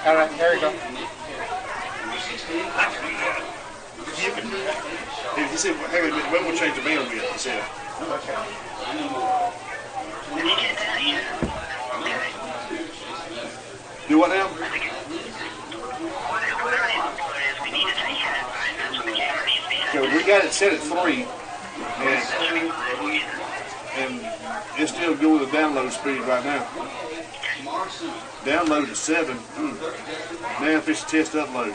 All right, there you go. He said, hey, when we'll change the band with, he said. Okay. Do what now? Okay, we got it set at 3, and it's still going with the download speed right now. Download at 7. Now if it's test upload.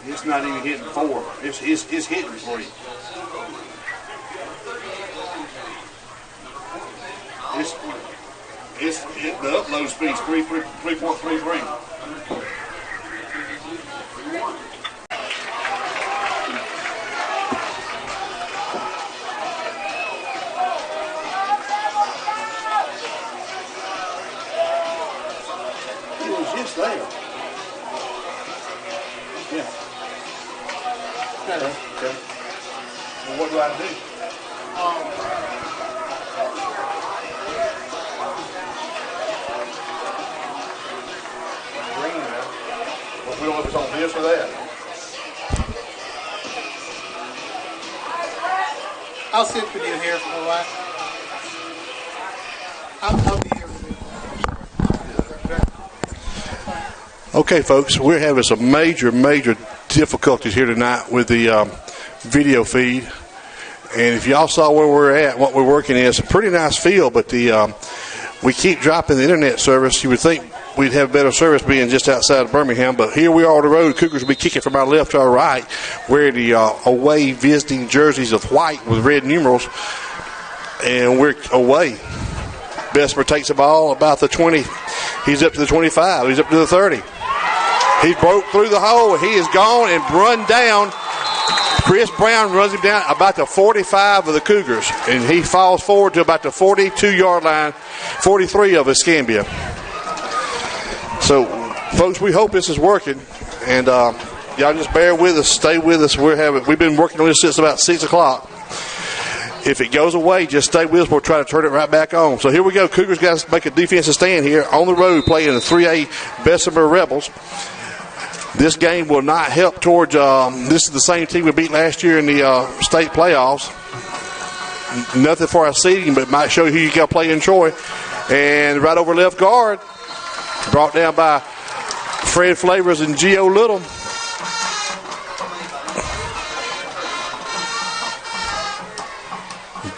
It's not even hitting 4. It's hitting 3. The upload speed's 3.33. It was just there. Yeah. Okay. Well, what do I do? Green now. Well, we don't know if it's on this or that. I'll sit with you here for a while. I'll be here with you. Okay, folks, we're having some major difficulties here tonight with the video feed. And if y'all saw where we're at, what we're working in, it's a pretty nice field, but we keep dropping the internet service. You would think we'd have better service being just outside of Birmingham, but here we are on the road. Cougars will be kicking from our left to our right, wearing the away visiting jerseys of white with red numerals, and we're away. Bessmer takes the ball about the 20. He's up to the 25. He's up to the 30. He broke through the hole. He is gone and run down. Chris Brown runs him down about the 45 of the Cougars, and he falls forward to about the 42-yard line, 43 of Escamiba. So, folks, we hope this is working, and y'all just bear with us, stay with us. We've been working on this since about 6 o'clock. If it goes away, just stay with us. We'll try to turn it right back on. So here we go. Cougars got to make a defensive stand here on the road playing the 3A Bessmer Rebels. This game will not help towards this is the same team we beat last year in the state playoffs. Nothing for our seeding, but it might show you who you got to play in Troy. And right over left guard, brought down by Fred Flavors and Gio Little.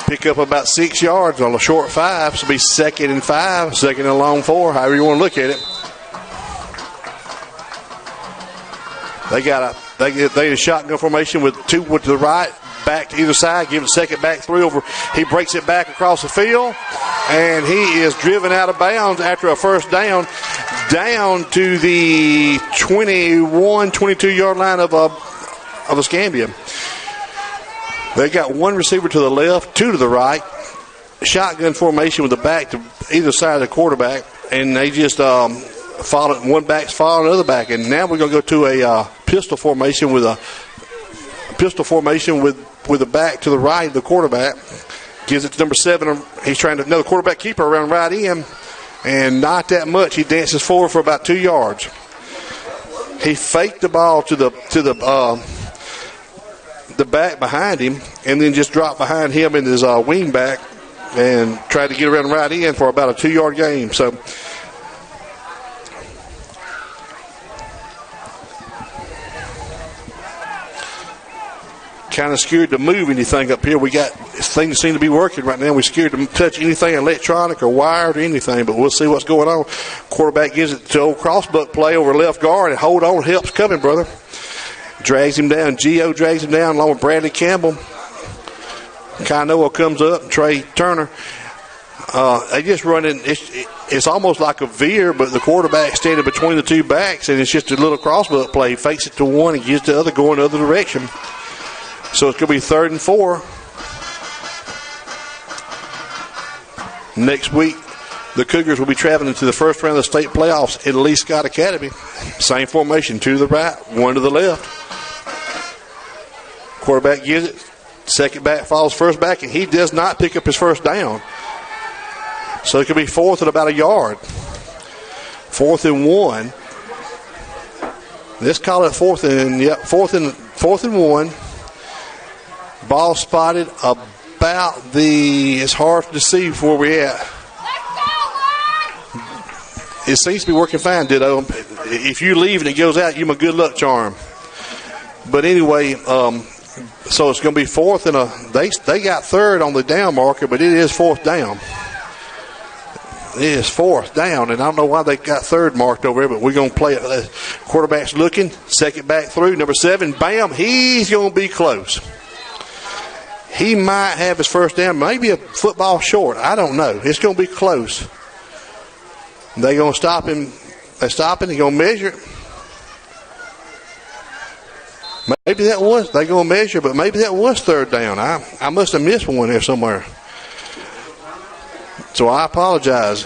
Pick up about 6 yards on a short 5. So it'll be 2nd and 5, 2nd and long 4, however you want to look at it. They got a shotgun formation with 2 to the right, back to either side, give it a second back 3 over. He breaks it back across the field, and he is driven out of bounds after a first down to the 21, 22-yard line of Escamiba. They got 1 receiver to the left, 2 to the right, shotgun formation with the back to either side of the quarterback, and they just followed. One back's following another back, and now we're going to go to a pistol formation with the back to the right of the quarterback. Gives it to number 7. He's trying to another quarterback keeper around right in, and not that much. He dances forward for about 2 yards. He faked the ball to the back behind him, and then just dropped behind him in his wing back and tried to get around right in for about a 2-yard gain. So kind of scared to move anything up here. We got things seem to be working right now. We're scared to touch anything electronic or wired or anything, but we'll see what's going on. Quarterback gives it to old crossbuck play over left guard, and hold on, help's coming, brother. Drags him down. Gio drags him down along with Bradley Campbell. Kainoa comes up, and Trey Turner. They just run in. It's almost like a veer, but the quarterback standing between the 2 backs, and it's just a little crossbuck play. He fakes it to one and gives the other going the other direction. So it's going to be 3rd and 4. Next week, the Cougars will be traveling to the first round of the state playoffs at Lee Scott Academy. Same formation, 2 to the right, 1 to the left. Quarterback gives it. Second back follows first back, and he does not pick up his first down. So it could be fourth at about a yard. 4th and 1. Let's call it fourth and 1. Ball spotted about it's hard to see where we're at. It seems to be working fine, Ditto. If you leave and it goes out, you're my good luck charm. But anyway, so it's going to be fourth and they got third on the down marker, but it is fourth down. It is fourth down, and I don't know why they got third marked over there, but we're going to play it. Quarterback's looking, second back through, number 7, bam, he's going to be close. He might have his first down, maybe a football short. I don't know. It's going to be close. They're going to stop him. They're stopping. They're going to measure it. Maybe that was, they're going to measure, but maybe that was third down. I must have missed one there somewhere. So I apologize.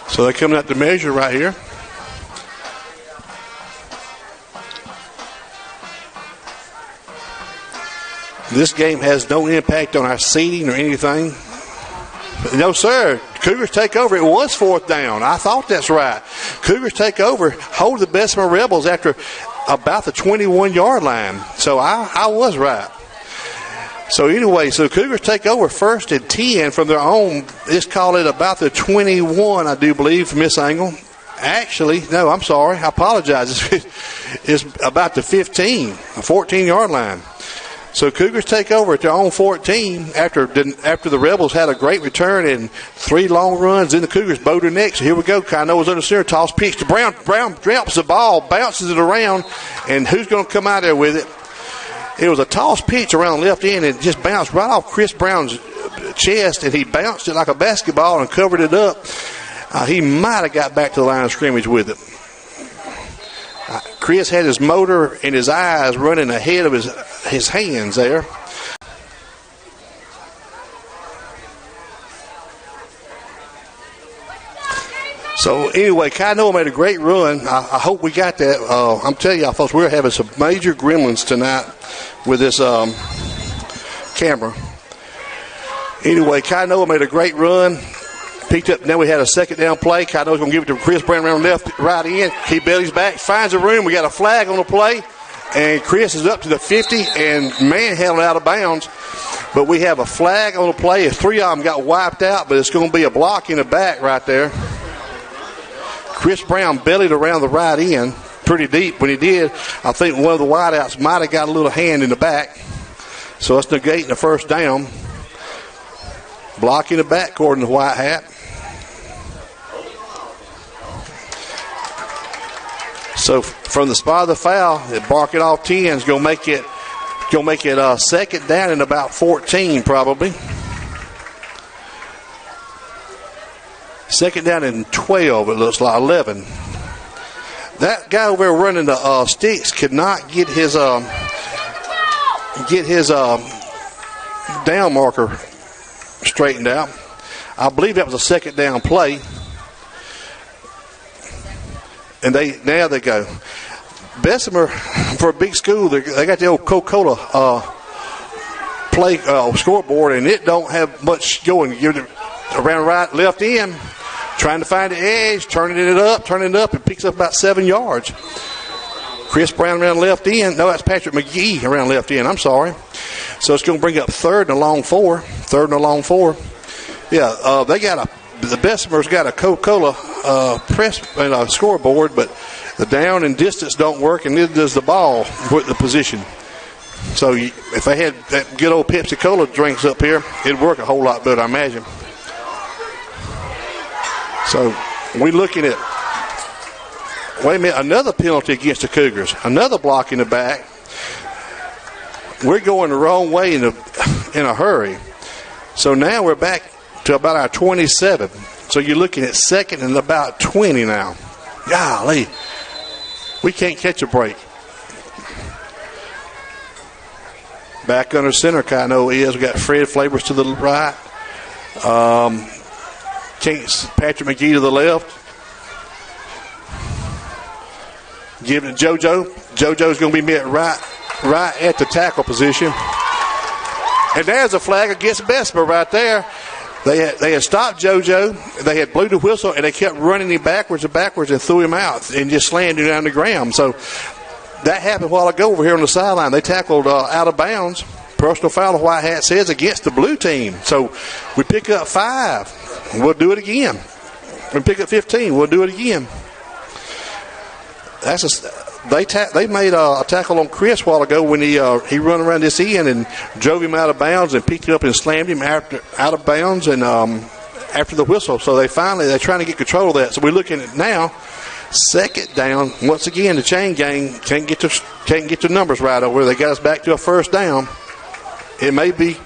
So they're coming out to measure right here. This game has no impact on our seeding or anything. No, sir. Cougars take over. It was fourth down. I thought that's right. Cougars take over, hold the Bessmer Rebels after about the 21-yard line. So I was right. So anyway, so Cougars take over 1st and 10 from their own. Let's call it about the 21, I do believe, from this angle. Actually, no, I'm sorry. I apologize. It's about the 15, a 14-yard line. So Cougars take over at their own 14 after the Rebels had a great return and 3 long runs. Then the Cougars bowed their neck. So here we go. Kano was under center. Toss pitch to Brown. Brown drops the ball, bounces it around, and who's going to come out there with it? It was a toss pitch around the left end and just bounced right off Chris Brown's chest, and he bounced it like a basketball and covered it up. He might have got back to the line of scrimmage with it. Chris had his motor and his eyes running ahead of his hands there. So anyway, Kainoa made a great run. I hope we got that. I'm telling y'all, folks, we're having some major gremlins tonight with this camera. Anyway, Kainoa made a great run. Picked up, now we had a second down play. Kainoa's going to give it to Chris Brown around left, right in. He bellies back, finds a room. We got a flag on the play. And Chris is up to the 50 and manhandled out of bounds. But we have a flag on the play. 3 of them got wiped out, but it's going to be a block in the back right there. Chris Brown bellied around the right end pretty deep. When he did, I think one of the wideouts might have got a little hand in the back. So it's negating the first down. Block in the back, according to White Hat. So from the spot of the foul, barking off 10 is going to make it second down and about 14 probably. Second down and 12, it looks like 11. That guy over there running the sticks could not get his down marker straightened out. I believe that was a second down play. And now they go. Bessemer, for a big school, they got the old Coca-Cola play scoreboard, and it don't have much going. Give it around right, left end, trying to find the edge, turning it up, and picks up about 7 yards. Chris Brown around left end. No, that's Patrick McGee around left end. I'm sorry. So it's going to bring up third and a long four. Yeah, the Bessemer's got a Coca-Cola press and a scoreboard, but the down and distance don't work, and neither does the ball with the position. So if they had that good old Pepsi-Cola drinks up here, it'd work a whole lot better, I imagine. So we're looking at, wait a minute, another penalty against the Cougars, another block in the back. We're going the wrong way in a hurry. So now we're back to about our 27. So you're looking at 2nd and about 20 now. Golly, we can't catch a break. Back under center, Kano is. We got Fred Flavors to the right. Patrick McGee to the left. Giving it to JoJo. JoJo's going to be met right at the tackle position. And there's a flag against Bessmer right there. They had stopped JoJo. They had blew the whistle, and they kept running him backwards and threw him out and just slammed him down the ground. So that happened a while ago over here on the sideline. They tackled out of bounds. Personal foul, the white hat says, against the blue team. So we pick up 5. We'll do it again. We pick up 15. We'll do it again. They made a tackle on Chris a while ago when he run around this end and drove him out of bounds and picked him up and slammed him out of bounds and after the whistle. So they're trying to get control of that. So we're looking at now 2nd down. Once again, the chain gang can't get the numbers right over. They got us back to a 1st down. It may be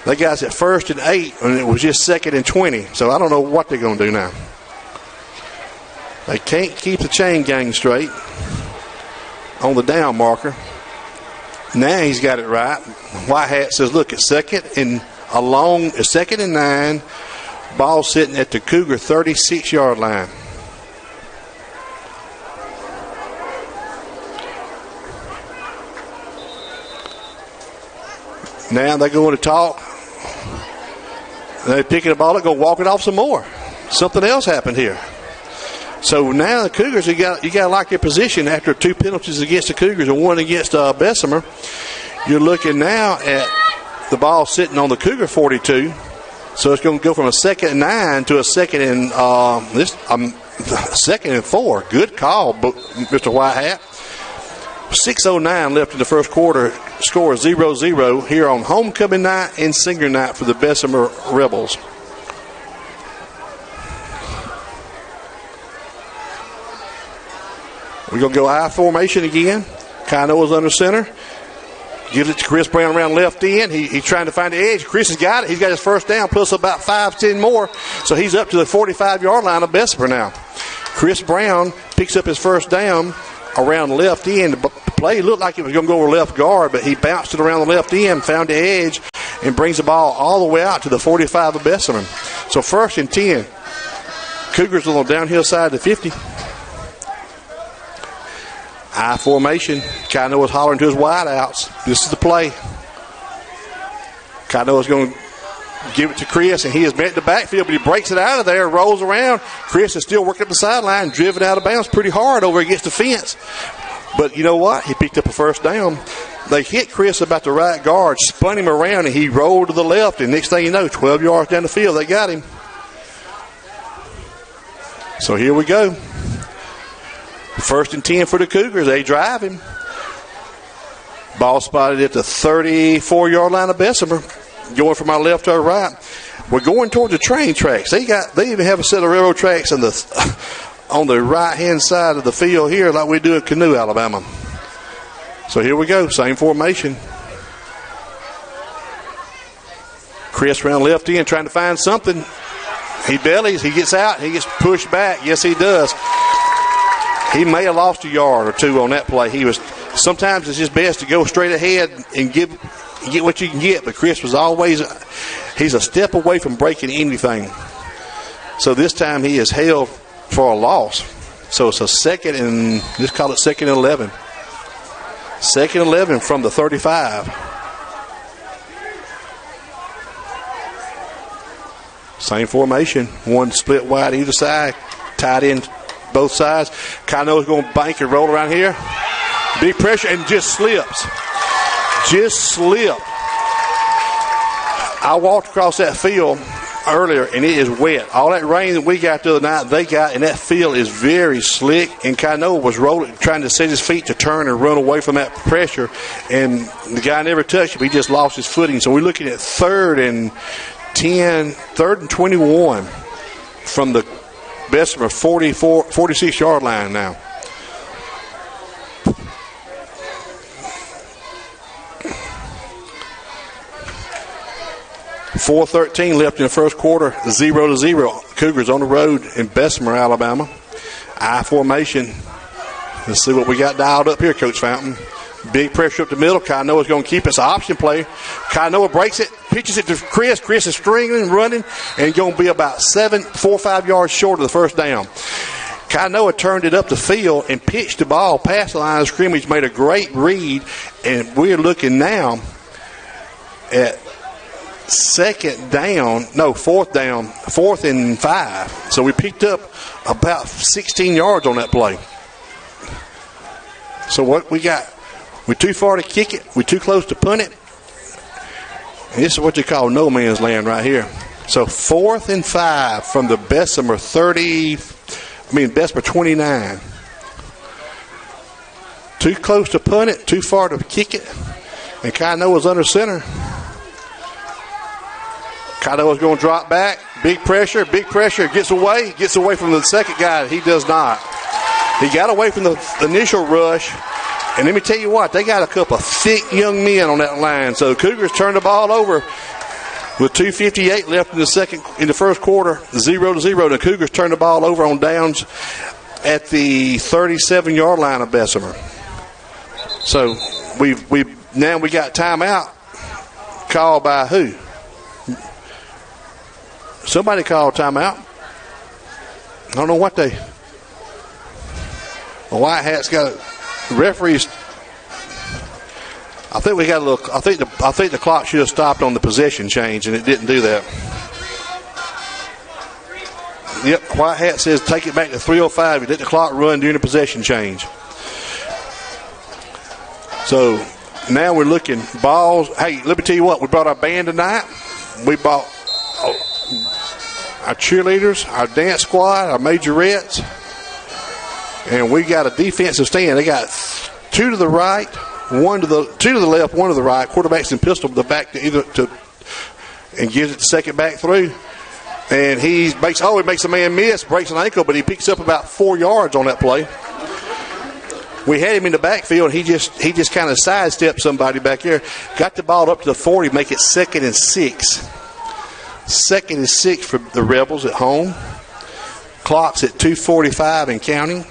they got us at 1st and 8, and it was just 2nd and 20. So I don't know what they're going to do now. They can't keep the chain gang straight on the down marker. Now he's got it right. White hat says, look, it's 2nd and 9. Ball sitting at the Cougar 36-yard line. Now they're going to talk. They're picking the ball up, going to walk it off some more. Something else happened here. So now the Cougars, you got to like their position after 2 penalties against the Cougars and 1 against Bessmer. You're looking now at the ball sitting on the Cougar 42. So it's going to go from a 2nd and 9 to a 2nd and 2nd and 4. Good call, Mr. Whitehat. 6:09 left in the first quarter. Score 0-0 here on homecoming night and senior night for the Bessemer Rebels. We're going to go I formation again. Kainoa's under center. Gives it to Chris Brown around left end. He's trying to find the edge. Chris has got it. He's got his 1st down plus about 5-10 more. So he's up to the 45-yard line of Bessemer now. Chris Brown picks up his 1st down around left end. The play looked like it was going to go over left guard, but he bounced it around the left end, found the edge, and brings the ball all the way out to the 45 of Bessemer. So 1st and 10. Cougars on the downhill side of the 50. I formation. Kainoa's hollering to his wideouts. This is the play. Kainoa's going to give it to Chris, and he is met the backfield, but he breaks it out of there, rolls around. Chris is still working up the sideline, driven out of bounds pretty hard over against the fence. But you know what? He picked up a 1st down. They hit Chris about the right guard, spun him around, and he rolled to the left. And next thing you know, 12 yards down the field, they got him. So here we go. 1st and 10 for the Cougars. They drive him. Ball spotted at the 34-yard line of Bessemer. Going from our left to our right. We're going towards the train tracks. They even have a set of railroad tracks on the right-hand side of the field here like we do at Canoe, Alabama. So here we go. Same formation. Chris around left end trying to find something. He bellies. He gets out. He gets pushed back. Yes, he does. He may have lost a yard or 2 on that play. Sometimes it's just best to go straight ahead and get what you can get. But Chris was he's a step away from breaking anything. So this time he is held for a loss. So it's a 2nd and, let's call it 2nd and 11. 2nd and 11 from the 35. Same formation. 1 split wide either side. Tied in both sides. Kainoa's going to bank and roll around here. Big pressure and just slips. Just slipped. I walked across that field earlier, and it is wet. All that rain that we got the other night, they got, and that field is very slick. And Kainoa was rolling, trying to set his feet to turn and run away from that pressure, and the guy never touched him. He just lost his footing. So we're looking at 3rd and 10, 3rd and 21 from the Bessemer 46-yard line now. .4:13 left in the first quarter, 0-0. Cougars on the road in Bessmer, Alabama. I formation. Let's see what we got dialed up here, Coach Fountain. Big pressure up the middle. Kainoa's going to keep it. It's an option play. Kainoa breaks it, pitches it to Chris. Chris is stringing and running and going to be about 4 or 5 yards short of the first down. Kainoa turned it up the field and pitched the ball past the line of scrimmage, made a great read, and we're looking now at fourth down, 4th and 5. So we picked up about 16 yards on that play. So what we got, we're too far to kick it, we're too close to punt it. And this is what you call no man's land right here. So 4th and 5 from the Bessmer 29. Too close to punt it, too far to kick it. And Kainoa's under center. Kainoa's going to drop back. Big pressure. Gets away from the second guy. He does not. He got away from the initial rush. And let me tell you what, they got a couple of thick young men on that line. So the Cougars turned the ball over with 2:58 left in the first quarter, 0-0. The Cougars turned the ball over on downs at the 37-yard line of Bessemer. So we got timeout called by who? Somebody called timeout. I don't know what the White Hats got referees. I think we got a little. I think the clock should have stopped on the possession change, and it didn't do that. Yep, White Hat says take it back to 3:05. You let the clock run during the possession change. So now we're looking balls. Hey, let me tell you what. We brought our band tonight. We brought our cheerleaders, our dance squad, our majorettes, and we got a defensive stand. They got 2 to the right, 2 to the left, 1 to the right. Quarterback's in pistol, the back and gives it the second back through. And he makes a man miss, breaks an ankle, but he picks up about 4 yards on that play. We had him in the backfield. He just kind of sidestepped somebody back there. Got the ball up to the 40, make it 2nd and 6. 2nd and 6 for the Rebels at home. Clock's at 2:45 and counting.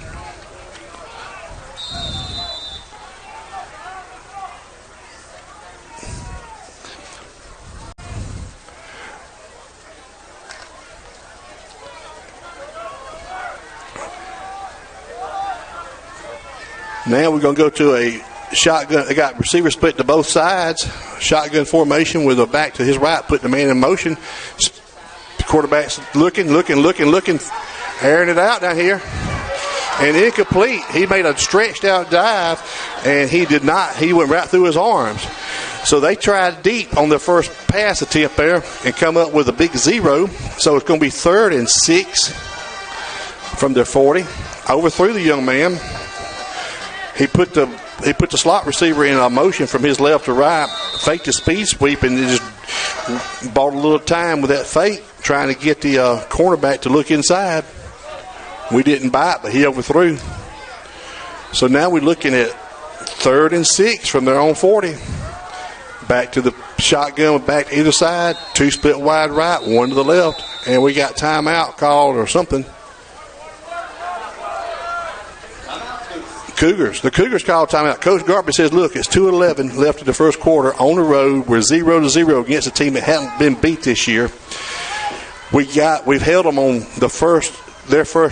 Now we're going to go to a shotgun. They got receivers split to both sides. Shotgun formation with a back to his right, putting the man in motion. The quarterback's looking, airing it out down here. And incomplete. He made a stretched out dive, and he did not. He went right through his arms. So they tried deep on their first pass attempt there and come up with a big 0. So it's going to be 3rd and 6 from their 40. Overthrew the young man. He put the slot receiver in a motion from his left to right, faked the speed sweep, and just bought a little time with that fake, trying to get the cornerback to look inside. We didn't bite, but he overthrew. So now we're looking at 3rd and 6 from their own 40. Back to the shotgun, back to either side, 2 split wide right, 1 to the left, and we got timeout called or something. The Cougars called timeout. Coach Garby says, look, it's 2:11 left in the first quarter on the road. We're 0-0 against a team that hasn't been beat this year. We've held them on their first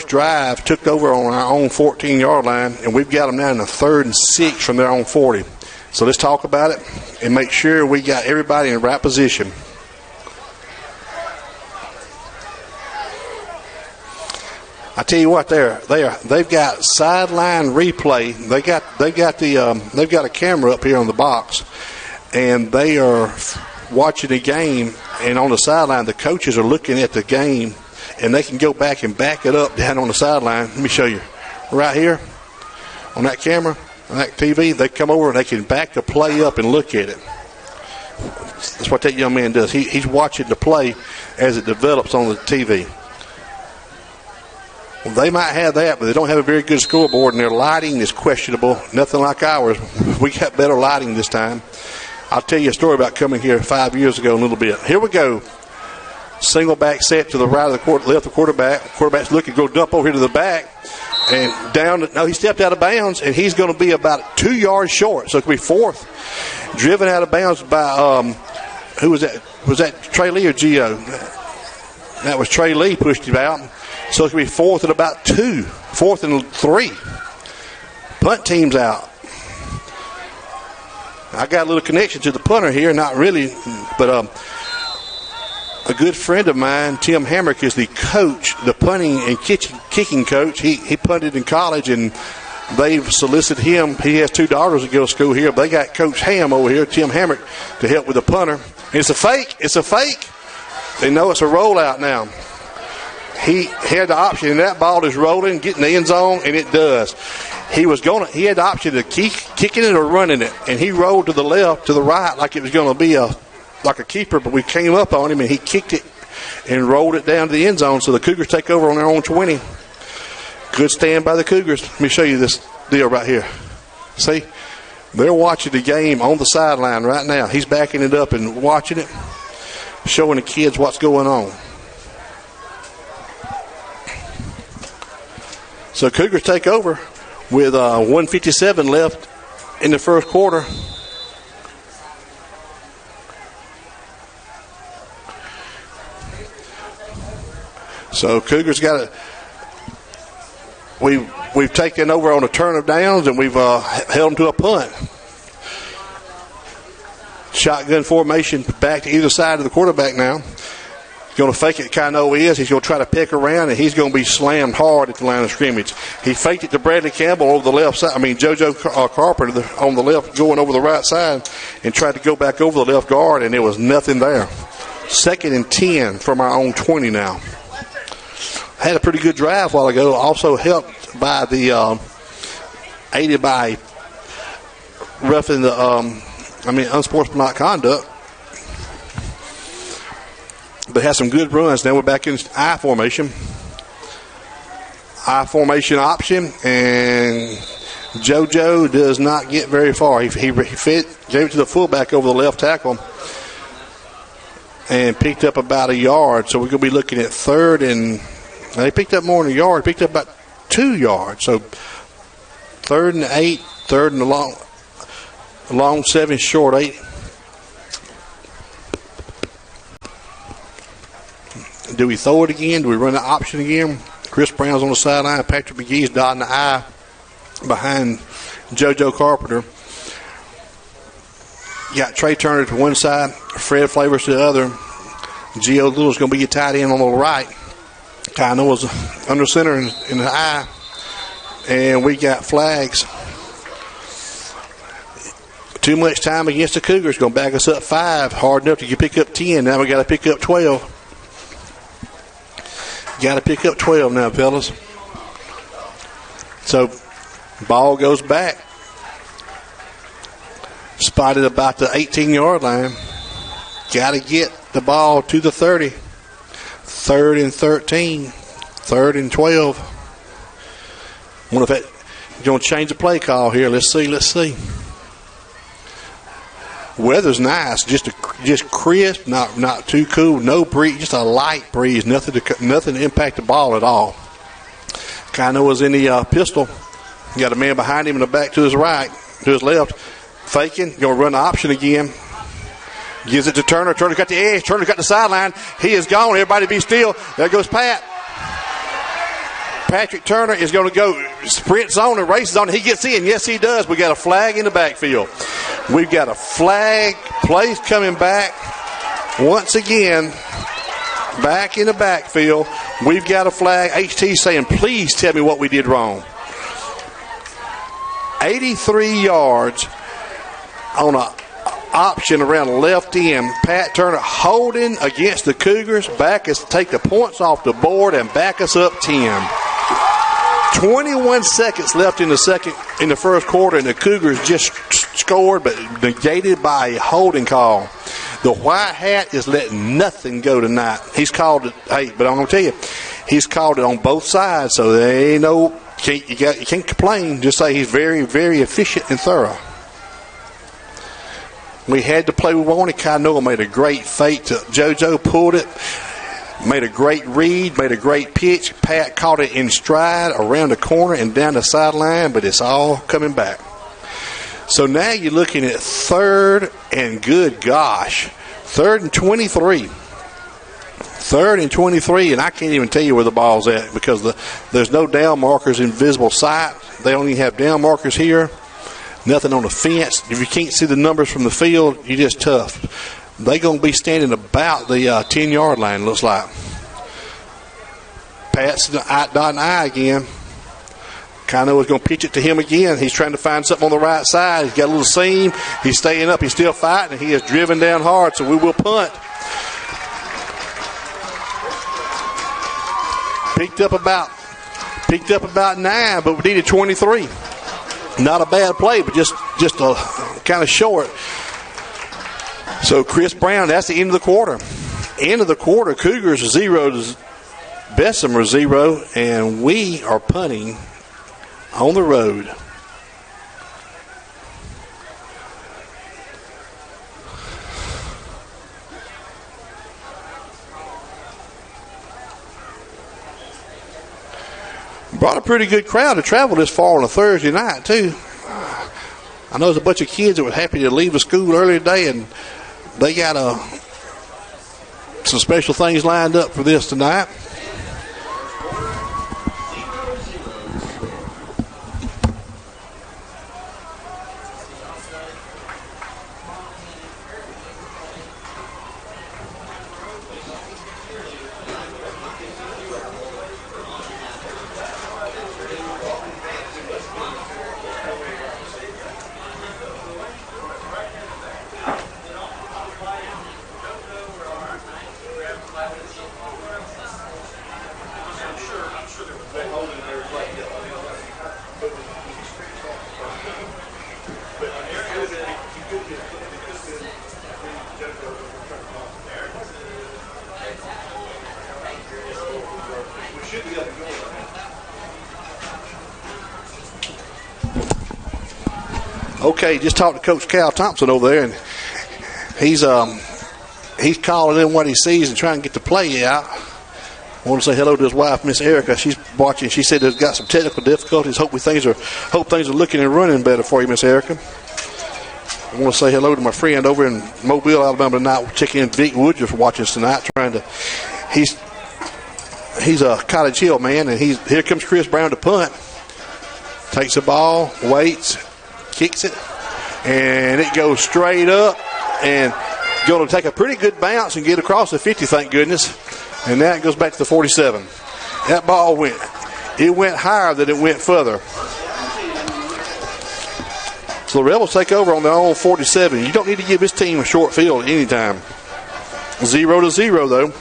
drive, took over on our own 14-yard line, and we've got them now in the 3rd and 6 from their own 40. So let's talk about it and make sure we got everybody in the right position. I tell you what, they've got sideline replay. They've got a camera up here on the box, and they are watching the game. And on the sideline, the coaches are looking at the game, and they can go back and back it up down on the sideline. Let me show you, right here on that camera, on that TV. They come over and they can back the play up and look at it. That's what that young man does. He's watching the play as it develops on the TV. Well, they might have that, but they don't have a very good scoreboard, and their lighting is questionable. Nothing like ours. We got better lighting this time. I'll tell you a story about coming here 5 years ago a little bit. Here we go. Single back set to the right of the left of the quarterback. Quarterback's looking to go dump over here to the back. And down, no, he stepped out of bounds, and he's going to be about 2 yards short. So it could be fourth. Driven out of bounds by, who was that? Was that Trey Lee or Gio? That was Trey Lee pushed him out. So it could be fourth and about 2. 4th and 3. Punt team's out. I got a little connection to the punter here, not really, but a good friend of mine, Tim Hamrick, is the coach, the punting and kicking coach. He punted in college, and they've solicited him. He has 2 daughters that go to school here, but they got Coach Ham over here, Tim Hamrick, to help with the punter. And it's a fake. It's a fake. They know it's a rollout now. He had the option, and that ball is rolling, getting the end zone, and it does. He had the option of kicking it or running it, and he rolled to the left, to the right, like it was going to be like a keeper, but we came up on him, and he kicked it and rolled it down to the end zone, so the Cougars take over on their own 20. Good stand by the Cougars. Let me show you this deal right here. See? They're watching the game on the sideline right now. He's backing it up and watching it, showing the kids what's going on. So Cougars take over with 1:57 left in the first quarter. So Cougars got it. We've taken over on a turn of downs, and we've held them to a punt. Shotgun formation back to either side of the quarterback now. Going to fake it, Kano is. He's going to try to pick around, and he's going to be slammed hard at the line of scrimmage. He faked it to Bradley Campbell over the left side. JoJo Carpenter on the left, going over the right side, and tried to go back over the left guard, and there was nothing there. 2nd and 10 from our own 20 now. Had a pretty good drive a while ago. Also helped by the aided by roughing the unsportsmanlike conduct. But had some good runs. Now we're back in I formation. I formation option, and JoJo does not get very far. He gave it to the fullback over the left tackle and picked up about 1 yard. So we're going to be looking at 3rd and they picked up more than 1 yard. Picked up about 2 yards. So 3rd and 8, 3rd and a long 7, short 8. Do we throw it again? Do we run the option again? Chris Brown's on the sideline. Patrick McGee's dotting the I behind JoJo Carpenter. Got Trey Turner to one side, Fred Flavors to the other. Gio Little's going to be your tight end on the right. Ty Noah's under center in the I. And we got flags. Too much time against the Cougars. Going to back us up 5. Hard enough to pick up 10. Now we got to pick up 12. Got to pick up 12 now, fellas. So, ball goes back. Spotted about the 18-yard line. Got to get the ball to the 30. 3rd and 13. 3rd and 12. Wonder if that going to change the play call here. Let's see. Weather's nice, just crisp, not too cool, no breeze, just a light breeze, nothing to impact the ball at all. Kano was in the pistol. Got a man behind him in the back to his right, to his left, faking, going to run the option again. Gives it to Turner. Turner got the edge. Turner got the sideline. He is gone. Everybody be still. There goes Pat. Patrick Turner is going to go sprint zone and races on. He gets in. Yes, he does. We got a flag in the backfield. We've got a flag. Plays coming back. Once again, back in the backfield. We've got a flag. HT saying, please tell me what we did wrong. 83 yards on an option around the left end. Pat Turner holding against the Cougars. Back us, take the points off the board and back us up 10. 21 seconds left in the first quarter, and the Cougars just scored, but negated by a holding call. The white hat is letting nothing go tonight. He's called it. Hey, but I'm going to tell you, he's called it on both sides, so there ain't no. You can't complain. Just say he's very, very efficient and thorough. We had to play we wanted. Kanoa made a great fake to JoJo, pulled it. Made a great read, made a great pitch. Pat caught it in stride around the corner and down the sideline, but it's all coming back. So now you're looking at third and good gosh, third and 23. Third and 23, and I can't even tell you where the ball's at because there's no down markers in visible sight. They only have down markers here. Nothing on the fence. If you can't see the numbers from the field, you're just tough. They're going to be standing about the 10-yard line, looks like. Pat's dotting I again. Kind of was going to pitch it to him again. He's trying to find something on the right side. He's got a little seam. He's staying up. He's still fighting. He is driven down hard, so we will punt. Picked up about 9, but we needed 23. Not a bad play, but just a kind of short. So Chris Brown, that's the end of the quarter. End of the quarter, Cougars 0, Bessmer 0, and we are punting on the road. Brought a pretty good crowd to travel this far on a Thursday night, too. I know there's a bunch of kids that were happy to leave the school early today, and they got some special things lined up for this tonight. Okay, just talked to Coach Cal Thompson over there, and he's calling in what he sees and trying to get the play out. I want to say hello to his wife, Miss Erica. She's watching. She said there's got some technical difficulties. Hope things are looking and running better for you, Miss Erica. I want to say hello to my friend over in Mobile, Alabama tonight. Checking in Vic Woodruff watching us tonight. He's a Cottage Hill man, and here comes Chris Brown to punt. Takes the ball, waits, kicks it, and it goes straight up and going to take a pretty good bounce and get across the 50, thank goodness. And now it goes back to the 47. That ball went higher than it went further. So the Rebels take over on their own 47. You don't need to give this team a short field anytime. 0-0 though.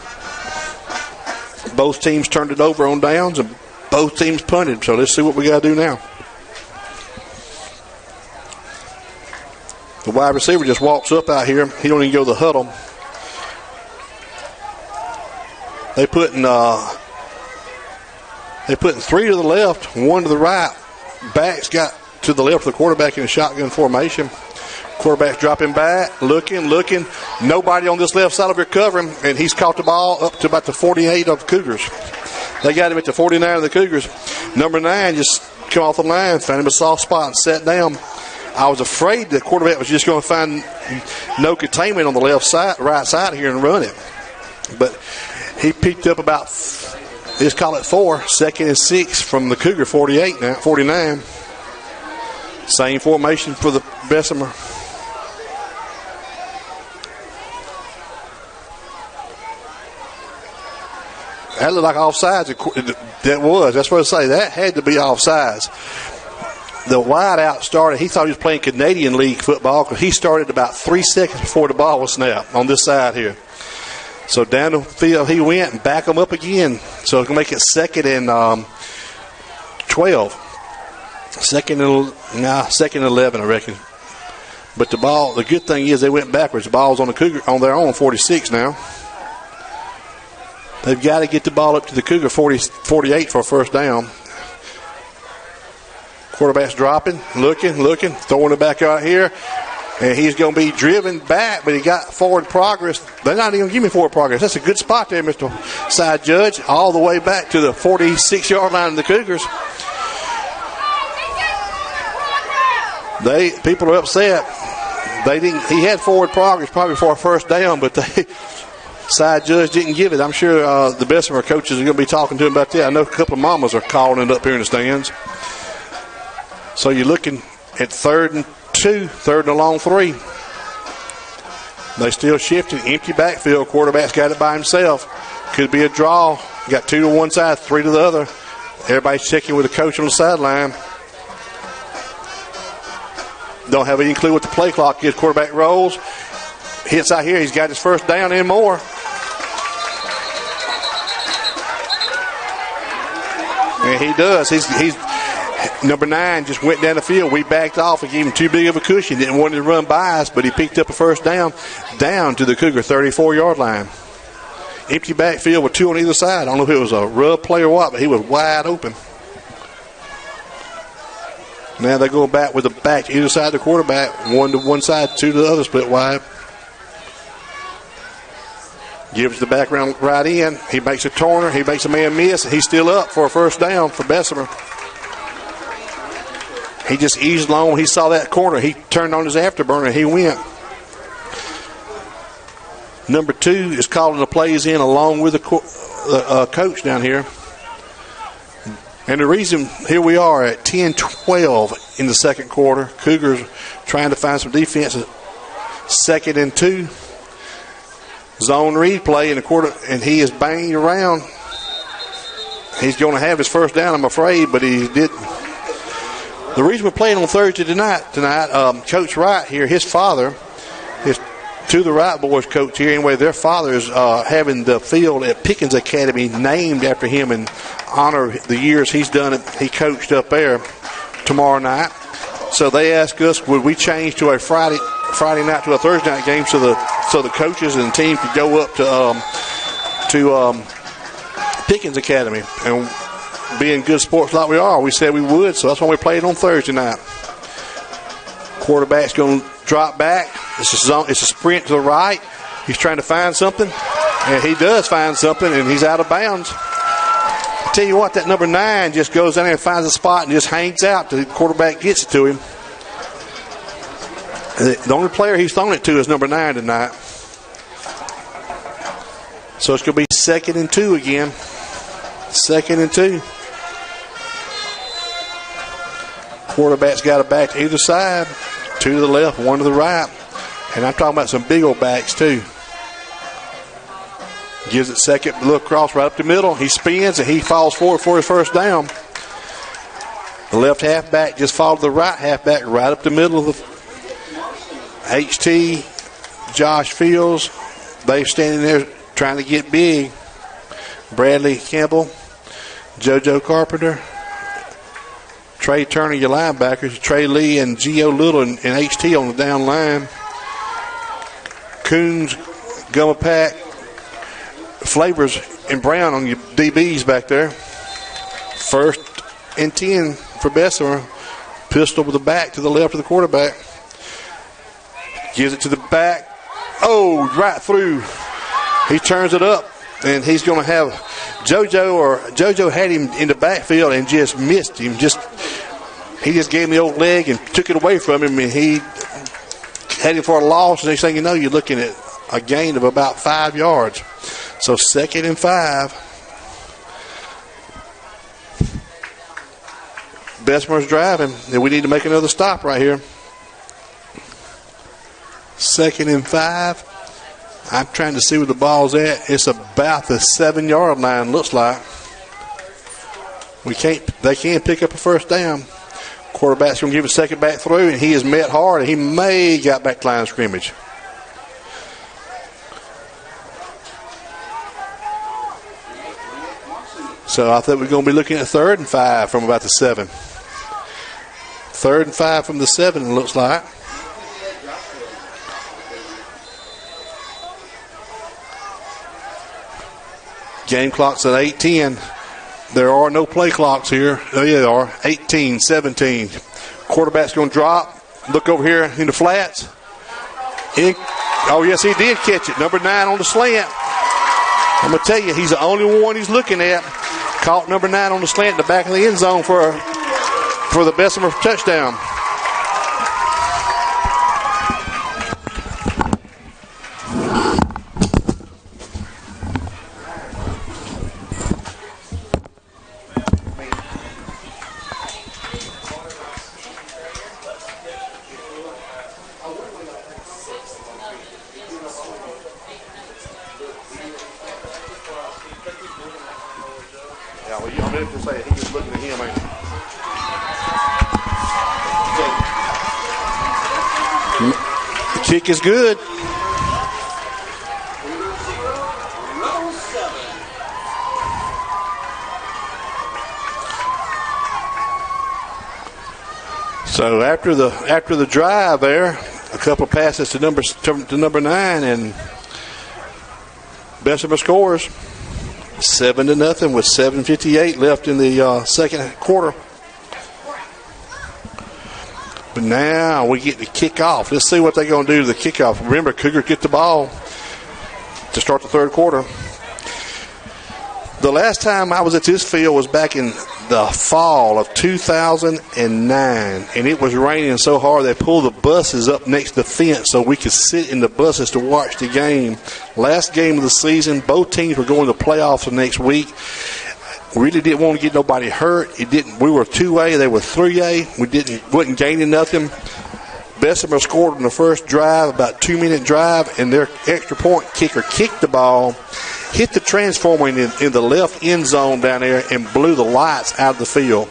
Both teams turned it over on downs and both teams punted. So let's see what we got to do now. The wide receiver just walks up out here. He don't even go to the huddle. They putting 3 to the left, 1 to the right. Backs got to the left of the quarterback in a shotgun formation. Quarterback's dropping back, looking. Nobody on this left side of here covering, and he's caught the ball up to about the 48 of the Cougars. They got him at the 49 of the Cougars. Number 9 just come off the line, found him a soft spot and sat down. I was afraid the quarterback was just going to find no containment on the right side here and run it. But he picked up about, let's call it 4, 2nd and 6 from the Cougar 49. Same formation for the Bessmer. That looked like offsides. That's what I say. That had to be offsides. The wideout started. He thought he was playing Canadian League football because he started about 3 seconds before the ball was snapped on this side here. So down the field he went and back him up again. So it's going to make it 2nd and 12. 2nd and 11, I reckon. But the good thing is they went backwards. The ball's on the Cougar on their own 46 now. They've got to get the ball up to the Cougar 48 for a first down. Quarterback's dropping, looking, throwing it back out here. And he's going to be driven back, but he got forward progress. They're not even giving me forward progress. That's a good spot there, Mr. Side Judge, all the way back to the 46-yard line of the Cougars. People are upset. He had forward progress probably for a first down, but Side Judge didn't give it. I'm sure the Bessmer coaches are going to be talking to him about that. I know a couple of mamas are calling it up here in the stands. So you're looking at 3rd and 2, 3rd and a long 3. They still shifting. Empty backfield. Quarterback's got it by himself. Could be a draw. Got 2 to one side, 3 to the other. Everybody's checking with the coach on the sideline. Don't have any clue what the play clock is. Quarterback rolls. Hits out here. He's got his first down and more. And he does. He's number 9 just went down the field. We backed off and gave him too big of a cushion. Didn't want to run by us, but he picked up a first down to the Cougar 34-yard line. Empty backfield with 2 on either side. I don't know if it was a rub play or what, but he was wide open. Now they're going back with the back to either side of the quarterback. 1 to one side, 2 to the other, split wide. Gives the background right in. He makes a corner. He makes a man miss. He's still up for a first down for Bessmer. He just eased along. He saw that corner. He turned on his afterburner. He went. Number 2 is calling the plays in along with the coach down here. And the reason, here we are at 10-12 in the second quarter. Cougars trying to find some defense. 2nd and 2. Zone read play in the quarter, and he is banging around. He's going to have his first down, I'm afraid, but he didn't. The reason we're playing on Thursday tonight, Coach Wright here, his father, his to the Wright boys coach here. Anyway, their father is having the field at Pickens Academy named after him in honor of the years he's done it. He coached up there tomorrow night. So they asked us, would we change to a Friday night to a Thursday night game so the coaches and the team could go up to Pickens Academy. And being good sports like we are, we said we would, so that's why we played on Thursday night. Quarterback's going to drop back. It's a sprint to the right. He's trying to find something, and he does find something, and he's out of bounds. I tell you what, that number 9 just goes down there and finds a spot and just hangs out till the quarterback gets it to him. The only player he's thrown it to is number 9 tonight. So it's going to be 2nd and 2 again. 2nd and 2. Quarterback's got it back to either side. 2 to the left, 1 to the right. And I'm talking about some big old backs too. Gives it second, look across right up the middle. He spins and he falls forward for his first down. The left halfback just followed the right halfback right up the middle of the HT, Josh Fields. They're standing there trying to get big. Bradley Campbell, JoJo Carpenter, Trey Turner, your linebackers, Trey Lee and Gio Little and HT on the down line. Coons, Gumapak, Flavors, and Brown on your DBs back there. 1st and 10 for Bessmer. Pistol with the back to the left of the quarterback. Gives it to the back. Oh, right through. He turns it up, and he's going to have JoJo had him in the backfield and just missed him. He just gave him the old leg and took it away from him, and he had him for a loss. And next thing you know, you're looking at a gain of about 5 yards. So 2nd and 5. Bessmer's driving, and we need to make another stop right here. 2nd and 5. I'm trying to see where the ball's at. It's about the 7-yard line, looks like. They can't pick up a first down. Quarterback's going to give a second back through, and he is met hard, and he may got back to line of scrimmage. So I thought we were going to be looking at 3rd and 5 from about the 7. 3rd and 5 from the 7, it looks like. Game clock's at 8:10. There are no play clocks here. Oh, yeah, there are. 18-17. Quarterback's going to drop. Look over here in the flats. Oh, yes, he did catch it. Number 9 on the slant. I'm going to tell you, he's the only one he's looking at. Caught number 9 on the slant in the back of the end zone for the Bessmer touchdown. Yeah, well, you meant to say he was looking at him, ain't he? The kick is good. So after the drive there, a couple of passes to number 9, and Bessmer scores 7-0 with 7:58 left in the second quarter. But now we get the kickoff. Let's see what they're going to do to the kickoff. Remember, Cougars get the ball to start the third quarter. The last time I was at this field was back in the fall of 2009, and it was raining so hard they pulled the buses up next to the fence so we could sit in the buses to watch the game. Last game of the season, both teams were going to the playoffs the next week. We really didn't want to get nobody hurt. We were 2A, they were 3A. We wasn't gaining nothing. Bessemer scored on the first drive, about 2-minute drive, and their extra point kicker kicked the ball, hit the transformer in the left end zone down there, and blew the lights out of the field.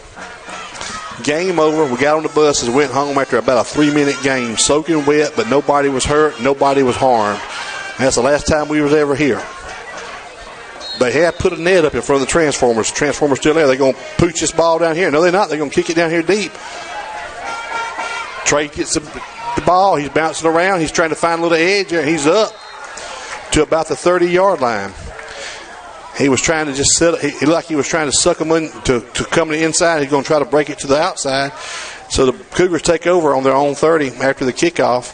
Game over. We got on the buses, went home after about a 3-minute game, soaking wet, but nobody was hurt, nobody was harmed. That's the last time we was ever here. They had put a net up in front of the transformers. The transformer's still there. They're going to pooch this ball down here. No, they're not. They're going to kick it down here deep. Trey gets the ball. He's bouncing around. He's trying to find a little edge there. He's up to about the 30-yard line. He was trying to just set. He looked like he was trying to suck them in to come to the inside. He's going to try to break it to the outside. So the Cougars take over on their own 30 after the kickoff.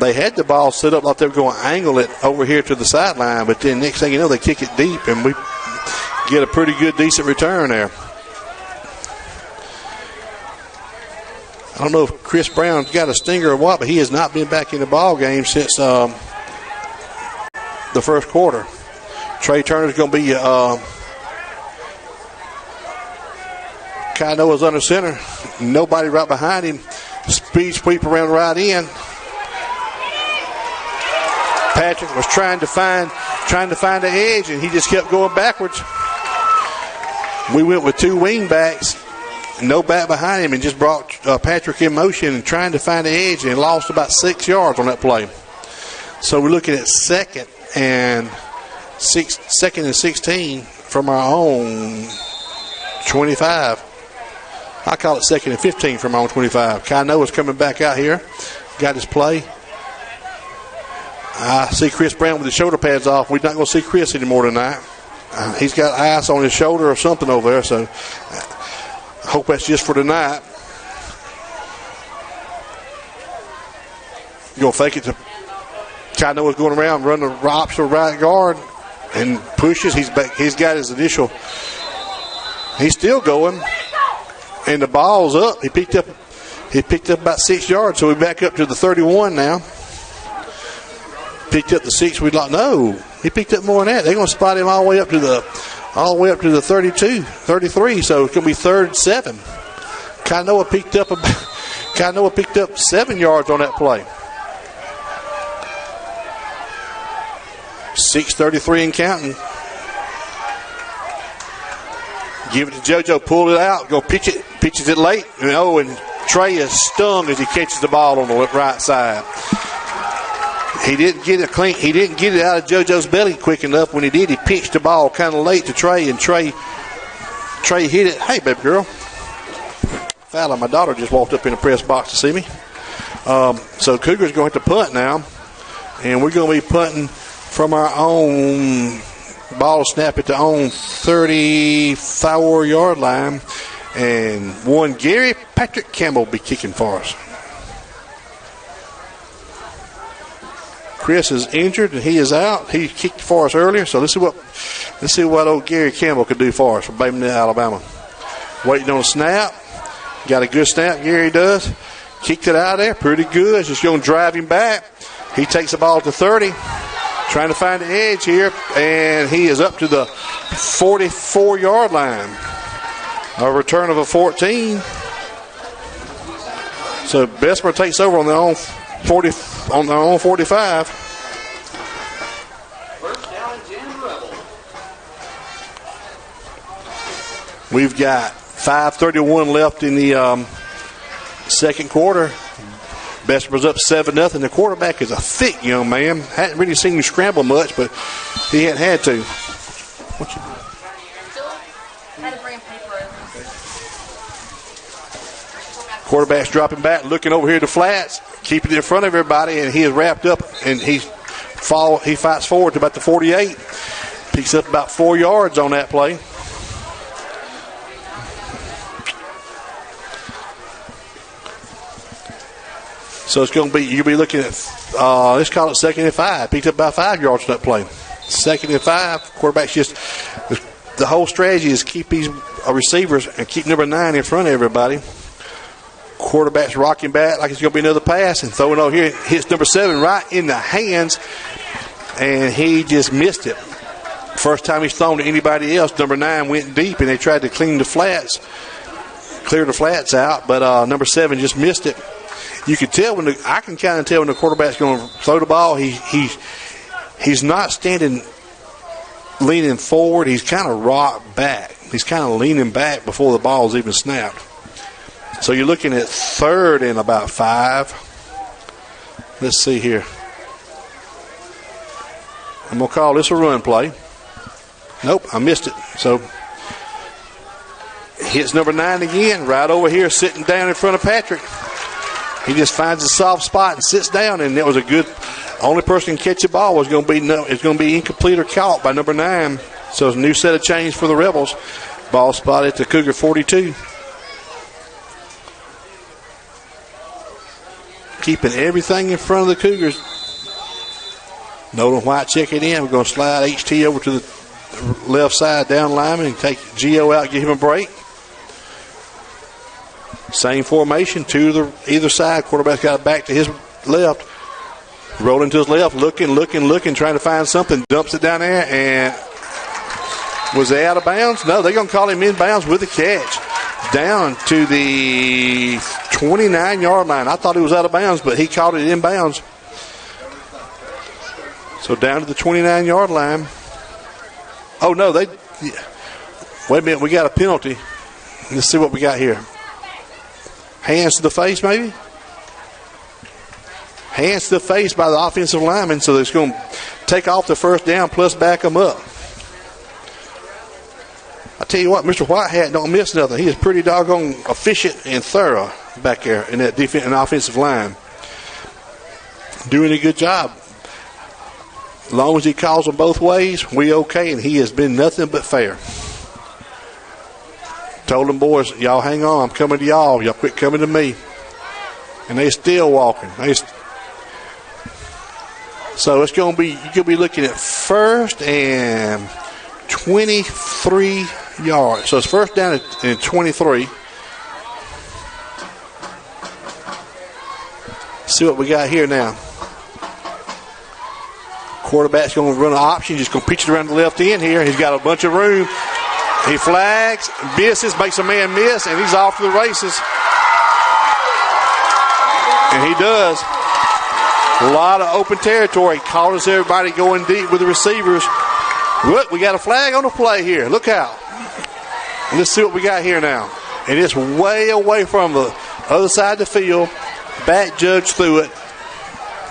They had the ball set up like they were going to angle it over here to the sideline, but then next thing you know, they kick it deep, and we get a pretty good, decent return there. I don't know if Chris Brown's got a stinger or what, but he has not been back in the ball game since the first quarter. Trey Turner's going to be Kai Noah's under center. Nobody right behind him. Speed sweep around the right end. Patrick was trying to find the edge, and he just kept going backwards. We went with 2 wing backs, no back behind him, and just brought Patrick in motion and trying to find the edge, and lost about 6 yards on that play. So we're looking at second and 16 from our own 25. I call it 2nd and 15 from our own 25. Kai Noah's coming back out here. Got his play. I see Chris Brown with his shoulder pads off. We're not going to see Chris anymore tonight. He's got ice on his shoulder or something over there, so I hope that's just for tonight. You're going to fake it to Kai Noah's going around, run the optional right guard, and pushes. He's back. He's got his initial. He's still going, and the ball's up. He picked up about 6 yards, so we're back up to the 31 now. Picked up the 6. We'd like, no, he picked up more than that. They're going to spot him all the way up to the 32, 33. So it's going to be 3rd and 7. Kai Noah picked up 7 yards on that play. 6:33 and counting. Give it to JoJo. Pull it out. Go pitch it. Pitches it late. And Trey is stung as he catches the ball on the right side. He didn't get it clean. He didn't get it out of JoJo's belly quick enough. When he did, he pitched the ball kind of late to Trey, and Trey hit it. Hey, baby girl. Fallon, my daughter, just walked up in the press box to see me. So Cougars going to punt now, and we're going to be punting from our own ball snap at the own 34-yard line, and one Gary Patrick Campbell will be kicking for us. Chris is injured and he is out. He kicked for us earlier, so let's see what old Gary Campbell could do for us from Bessmer, Alabama. Waiting on a snap. Got a good snap, Gary does. Kicked it out there, pretty good. Just going to drive him back. He takes the ball to 30, trying to find the edge here, and he is up to the 44-yard line. A return of a 14. So Bessmer takes over on their own 40, on their own 45. First down, Jam Rebel. We've got 5:31 left in the second quarter. Bessmer's up 7-0. The quarterback is a thick young man. Hadn't really seen him scramble much, but he hadn't had to. Quarterback's dropping back, looking over here to flats, keeping it in front of everybody, and he is wrapped up, and he fights forward to about the 48. Picks up about 4 yards on that play. So it's going to be, you'll be looking at, let's call it 2nd and 5. Picked up about 5 yards on that play. 2nd and 5. Quarterback's just, the whole strategy is keep these receivers and keep number 9 in front of everybody. Quarterback's rocking back like it's going to be another pass and throwing over here. Hits number 7 right in the hands, and he just missed it. First time he's thrown to anybody else, number 9 went deep, and they tried to clear the flats out, but number 7 just missed it. You can tell I can kind of tell when the quarterback's going to throw the ball. He's not standing leaning forward. He's kind of rocked back. He's kind of leaning back before the ball's even snapped. So you're looking at 3rd and about 5. Let's see here. I'm going to call this a run play. Nope, I missed it. So hits number 9 again, right over here, sitting down in front of Patrick. He just finds a soft spot and sits down, and it was a good. Only person can catch the ball was going to be incomplete or caught by number 9. So it's a new set of chains for the Rebels. Ball spotted at the Cougar 42. Keeping everything in front of the Cougars. Nolan White check it in. We're going to slide HT over to the left side down lineman and take Gio out, give him a break. Same formation, 2 to either side. Quarterback's got it back to his left. Rolling to his left, looking, trying to find something. Dumps it down there, and was they out of bounds? No, they're going to call him in bounds with a catch. Down to the 29-yard line. I thought he was out of bounds, but he caught it in bounds. So down to the 29-yard line. Oh, no, wait a minute, we got a penalty. Let's see what we got here. Hands to the face, maybe? Hands to the face by the offensive lineman, so it's going to take off the first down plus back them up. I tell you what, Mr. Whitehat don't miss nothing. He is pretty doggone efficient and thorough back there in that defense and offensive line. Doing a good job. As long as he calls them both ways, we okay, and he has been nothing but fair. Told them boys, y'all hang on, I'm coming to y'all. Y'all quit coming to me. And they still walking. So it's going to be, you're going to be looking at 1st and 23 yards. So it's first down and 23. See what we got here now. Quarterback's going to run an option. Just going to pitch it around the left end here. He's got a bunch of room. He flags, misses, makes a man miss, and he's off to the races. And he does. A lot of open territory. Causes everybody going deep with the receivers. Look, we got a flag on the play here. Look out. Let's see what we got here now. And it's way away from the other side of the field. Back judge through it.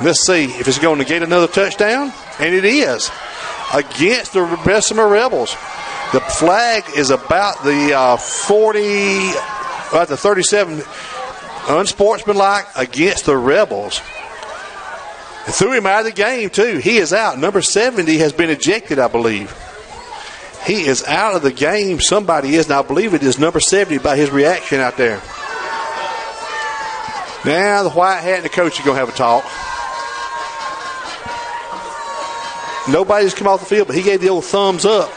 Let's see if it's going to get another touchdown. And it is. Against the Bessmer Rebels. The flag is about the 40, about the 37, unsportsmanlike against the Rebels. Threw him out of the game, too. He is out. Number 70 has been ejected, I believe. He is out of the game. Somebody is, and I believe it is number 70 by his reaction out there. Now the white hat and the coach are going to have a talk. Nobody's come off the field, but he gave the old thumbs up.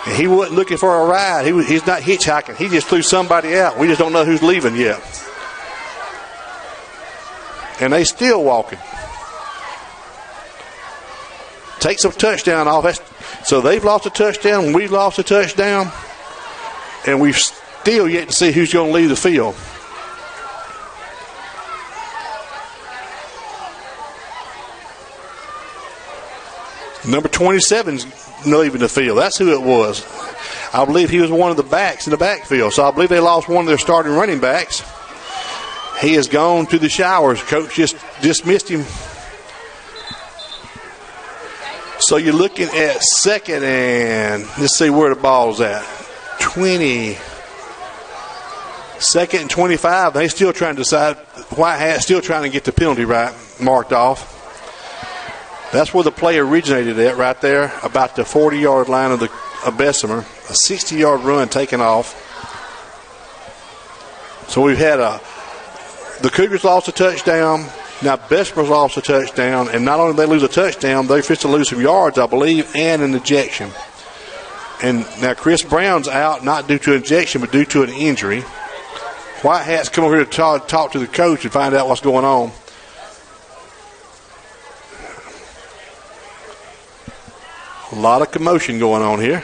And he wasn't looking for a ride. He's not hitchhiking. He just threw somebody out. We just don't know who's leaving yet. And they still walking. Takes a touchdown off. So they've lost a touchdown. We've lost a touchdown. And we've still yet to see who's going to leave the field. Number 27's leaving the field. That's who it was. I believe he was one of the backs in the backfield. So I believe they lost one of their starting running backs. He has gone to the showers. Coach just dismissed him. So you're looking at second and let's see where the ball's at. 20. Second and 25. They still trying to decide. White Hat still trying to get the penalty right marked off. That's where the play originated at, right there, about the 40-yard line of Bessmer. A 60-yard run taken off. So we've had the Cougars lost a touchdown. Now Bessmer's lost a touchdown. And not only did they lose a touchdown, they're fit to lose some yards, I believe, and an ejection. And now Chris Brown's out, not due to an ejection, but due to an injury. White Hat's come over here to talk to the coach and find out what's going on. A lot of commotion going on here.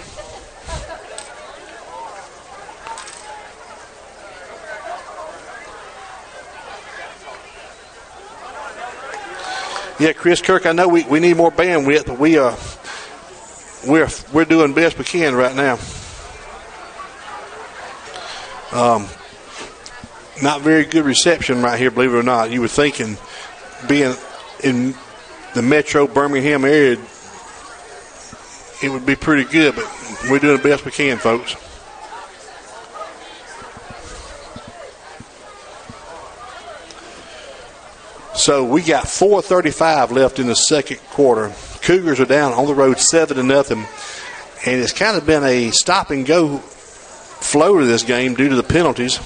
Yeah, Chris Kirk, I know we need more bandwidth, but we're doing best we can right now. Not very good reception right here, believe it or not. You were thinking, being in the metro Birmingham area, it would be pretty good, but we're doing the best we can, folks. So we got 4:35 left in the second quarter. Cougars are down on the road 7-0, and it's kind of been a stop and go flow to this game due to the penalties.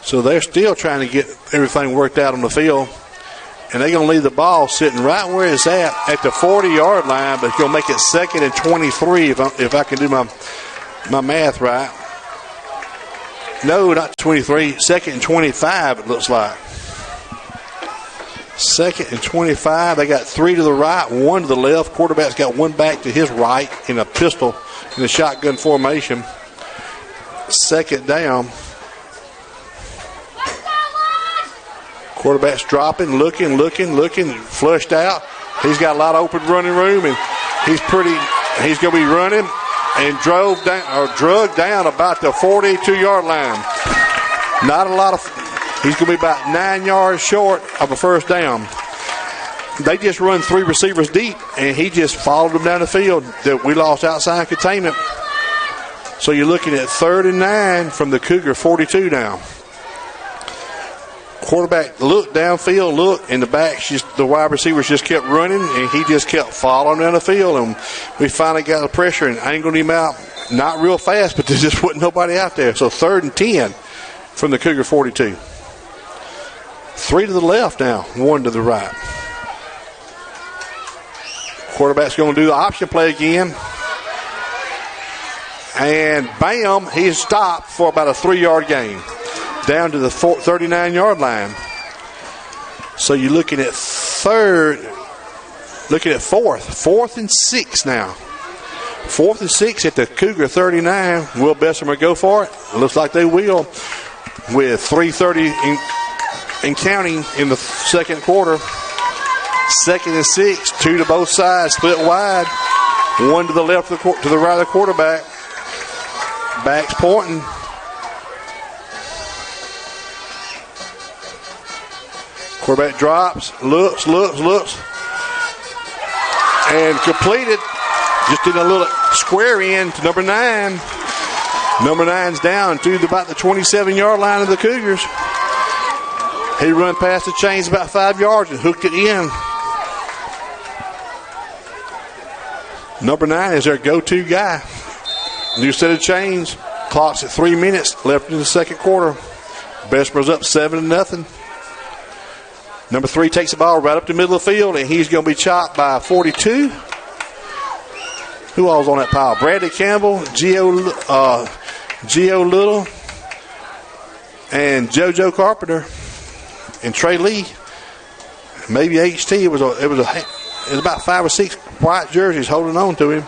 So they're still trying to get everything worked out on the field. And they're going to leave the ball sitting right where it's at the 40-yard line, but it's going to make it 2nd and 23 if I can do my math right. No, not 23. 2nd and 25, it looks like. 2nd and 25. They got 3 to the right, 1 to the left. Quarterback's got 1 back to his right in a pistol in a shotgun formation. 2nd down. Quarterback's dropping, looking, flushed out. He's got a lot of open running room, and he's going to be running and drugged down about the 42-yard line. Not a lot of, he's going to be about 9 yards short of a first down. They just run 3 receivers deep, and he just followed them down the field. That we lost outside containment. So you're looking at 3rd and 9 from the Cougar 42 now. Quarterback looked downfield, and the wide receivers just kept running, and he just kept following down the field, and we finally got the pressure and angled him out. Not real fast, but there just wasn't nobody out there. So 3rd and 10 from the Cougar 42. 3 to the left now, 1 to the right. Quarterback's going to do the option play again. And bam, he's stopped for about a 3-yard gain. Down to the 39-yard line. So you're looking at 4th and 6 now. 4th and 6 at the Cougar 39. Will Bessmer go for it? It looks like they will, with 3:30 and counting in the second quarter. 2nd and 6, 2 to both sides, split wide. 1 to the left, to the right of the quarterback. Backs pointing. Quarterback drops, looks, and completed. Just in a little square in to number 9. Number 9's down to about the 27-yard line of the Cougars. He run past the chains about 5 yards and hooked it in. Number 9 is their go-to guy. New set of chains. Clock's at 3 minutes left in the second quarter. Bessmer's up 7-0. Number 3 takes the ball right up the middle of the field, and he's going to be chopped by 42. Who all's on that pile? Bradley Campbell, Gio Little, and JoJo Carpenter, and Trey Lee. Maybe HT. It was about 5 or 6 white jerseys holding on to him.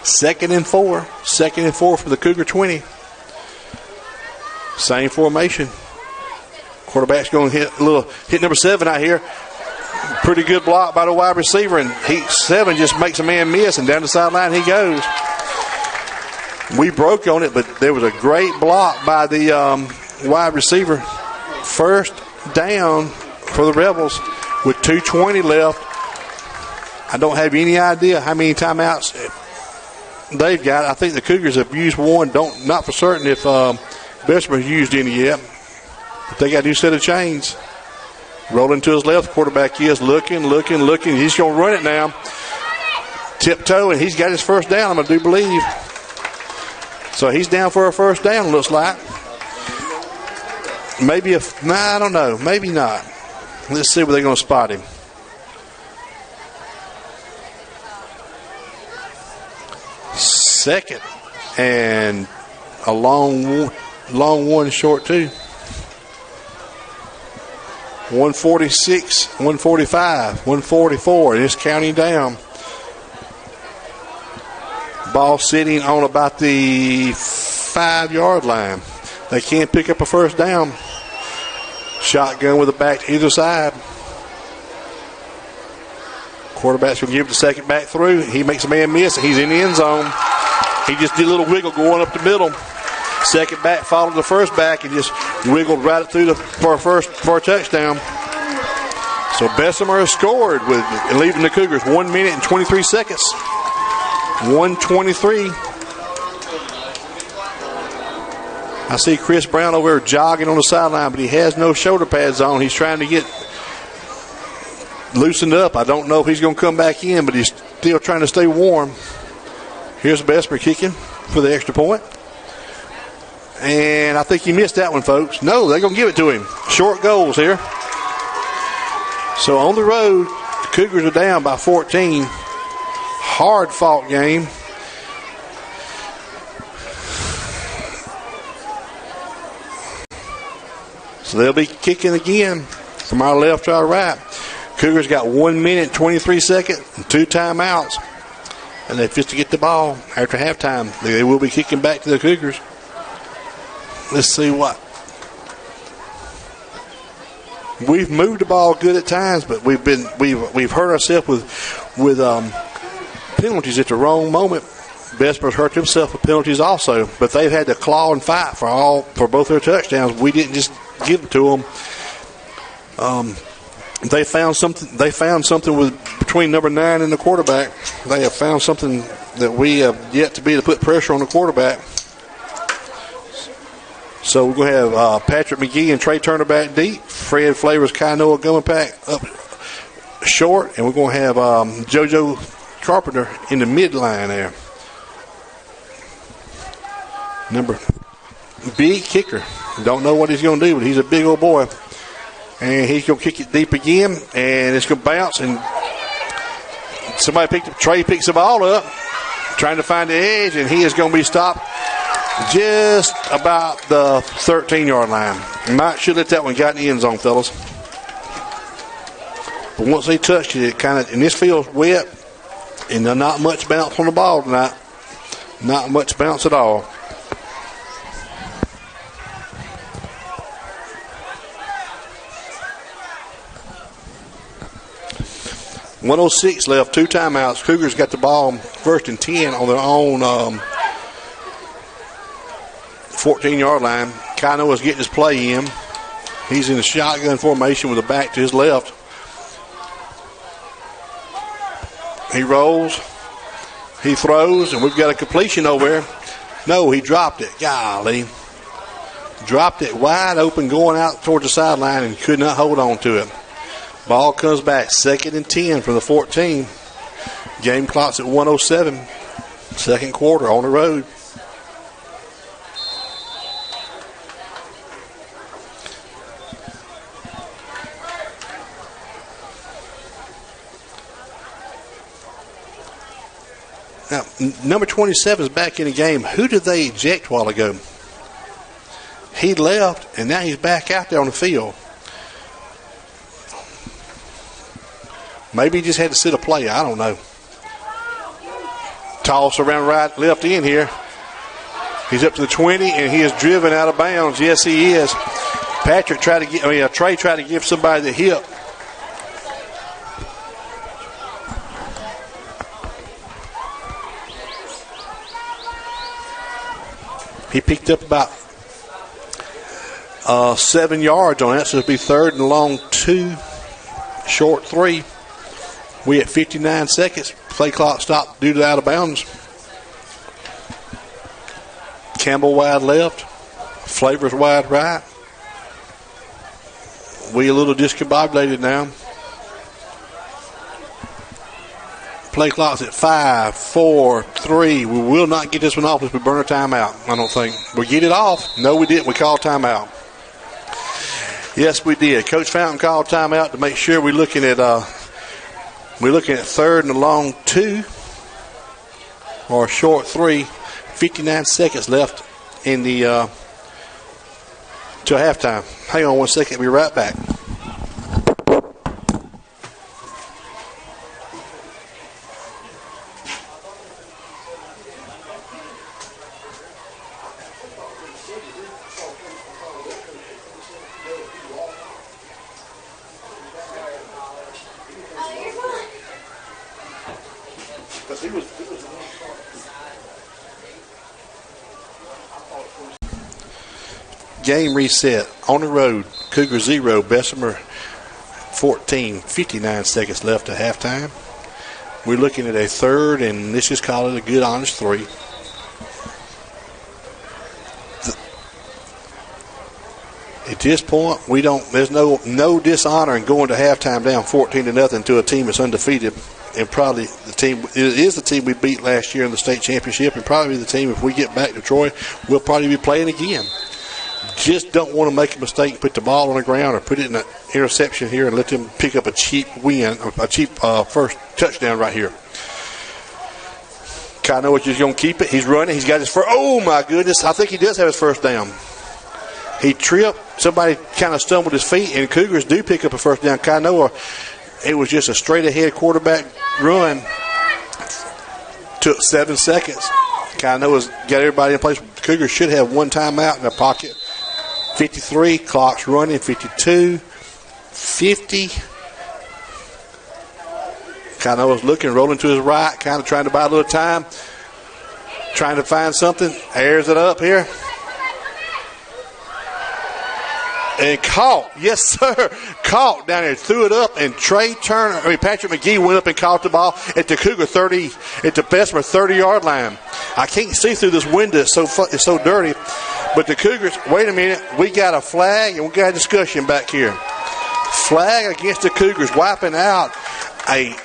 2nd and 4. 2nd and 4 for the Cougar 20. Same formation. Quarterback's going to hit number 7 out here. Pretty good block by the wide receiver, and 7 just makes a man miss, and down the sideline he goes. We broke on it, but there was a great block by the wide receiver. First down for the Rebels with 2:20 left. I don't have any idea how many timeouts they've got. I think the Cougars have used one. Not for certain if Bessmer has used any yet. But they got a new set of chains. Rolling to his left, quarterback is looking. He's going to run it now. Tiptoe, and he's got his first down, I do believe. So he's down for a first down, looks like. I don't know. Maybe not. Let's see where they're going to spot him. Second, and a long one, short two. 146, 145, 144, and it's counting down. Ball sitting on about the 5-yard line. They can't pick up a first down. Shotgun with a back to either side. Quarterback's going to give the second back through. He makes a man miss, and he's in the end zone. He just did a little wiggle going up the middle. Second back followed the first back and just wiggled right through for a touchdown. So Bessemer has scored with leaving the Cougars 1 minute and 23 seconds. 1:23. I see Chris Brown over there jogging on the sideline, but he has no shoulder pads on. He's trying to get loosened up. I don't know if he's going to come back in, but he's still trying to stay warm. Here's Bessmer kicking for the extra point. And I think he missed that one, folks. No, they're going to give it to him. Short goals here. So on the road, the Cougars are down by 14. Hard-fought game. So they'll be kicking again from our left to our right. Cougars got 1 minute, 23 seconds, and 2 timeouts. And they've just to get the ball after halftime. They will be kicking back to the Cougars. Let's see what. We've moved the ball good at times, but we've hurt ourselves with penalties at the wrong moment. Bessmer's hurt himself with penalties also, but they've had to claw and fight for both their touchdowns. We didn't just give them to them. They found something between number 9 and the quarterback. They have found something that we have yet to be to put pressure on the quarterback. So we're going to have Patrick McGee and Trey Turner back deep. Fred Flavors, Kainoa going back up short. And we're going to have JoJo Carpenter in the midline there. Number big kicker. Don't know what he's going to do, but he's a big old boy. And he's going to kick it deep again. And it's going to bounce. And Trey picks the ball up, trying to find the edge. And he is going to be stopped just about the 13-yard line. Might should let that one got in the end zone, fellas. But once they touched it kind of, and this field's wet, and there's not much bounce on the ball tonight. Not much bounce at all. .106 left, 2 timeouts. Cougars got the ball 1st and 10 on their own 14-yard line. Kainoa's getting his play in. He's in the shotgun formation with a back to his left. He rolls. He throws, and we've got a completion over there. No, he dropped it. Golly. Dropped it wide open going out towards the sideline and could not hold on to it. Ball comes back 2nd and 10 from the 14. Game clock's at 1:07. Second quarter on the road. Now, number 27 is back in the game. Who did they eject a while ago? He left, and now he's back out there on the field. Maybe he just had to sit a play. I don't know. Toss around right, left in here. He's up to the 20, and he is driven out of bounds. Yes, he is. Trey tried to give somebody the hip. He picked up about 7 yards on that, so it'll be 3rd and long 2, short 3. We at 59 seconds. Play clock stopped due to out of bounds. Campbell wide left. Flavors wide right. We a little discombobulated now. Play clock's at 5, 4, 3. We will not get this one off if we burn a timeout, I don't think. We get it off. No, we didn't. We called timeout. Yes, we did. Coach Fountain called timeout to make sure we're looking at 3rd and a long 2 or a short 3. 59 seconds left in the till halftime. Hang on 1 second. We'll be right back. Game reset. On the road, Cougar 0, Bessmer 14. 59 seconds left at halftime. We're looking at a 3rd, and let's just call it a good, honest 3. At this point, there's no dishonor in going to halftime down 14-0 to a team that's undefeated. And probably it is the team we beat last year in the state championship, and probably the team, if we get back to Troy, we'll probably be playing again. Just don't want to make a mistake, put the ball on the ground or put it in an interception here and let them pick up a cheap first touchdown right here. Kainoa's just going to keep it. He's running. He's got his first. Oh, my goodness. I think he does have his first down. He tripped. Somebody kind of stumbled his feet, and Cougars do pick up a first down. Kainoa, it was just a straight-ahead quarterback run. Took 7 seconds. Kainoa's got everybody in place. Cougars should have one timeout in their pocket. 53, clock's running. 52, 50. Kainoa's looking, rolling to his right, kind of trying to buy a little time. Trying to find something. Airs it up here. And caught. Yes, sir. Caught down there. Threw it up, and Patrick McGee went up and caught the ball at the Cougar 30, at the Bessmer 30-yard line. I can't see through this window. It's so dirty. But the Cougars, wait a minute. We got a flag, and we got a discussion back here. Flag against the Cougars, wiping out a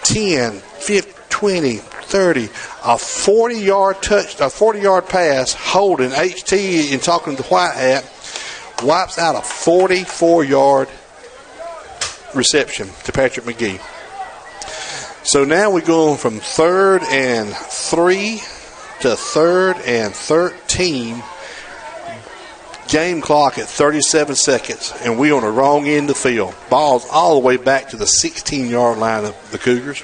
10, 15, 20, 30, a 40-yard pass, holding HT and talking to White Hat. Wipes out a 44-yard reception to Patrick McGee. So now we're going from 3rd and 3 to 3rd and 13. Game clock at 37 seconds, and we're on the wrong end of the field. Ball's all the way back to the 16-yard line of the Cougars.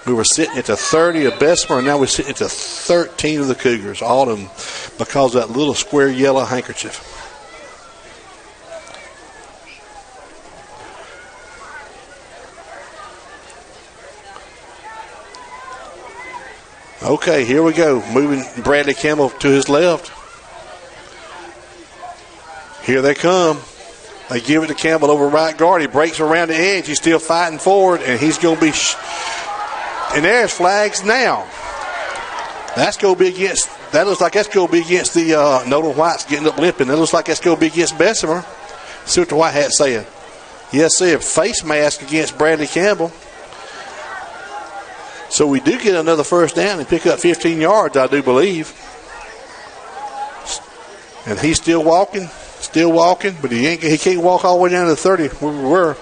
We were sitting at the 30 of Bessmer, and now we're sitting at the 13 of the Cougars, all of them because of that little square yellow handkerchief. Okay, here we go. Moving Bradley Campbell to his left. Here they come. They give it to Campbell over right guard. He breaks around the edge. He's still fighting forward, and he's going to be and there's flags now. That's going to be against. That looks like that's going to be against the Nolan White's getting up limping. That looks like that's going to be against Bessmer. See what the White Hat's saying. Yes, sir. Face mask against Bradley Campbell. So we do get another first down and pick up 15 yards, I do believe. And he's still walking, but he can't walk all the way down to the 30 where we were.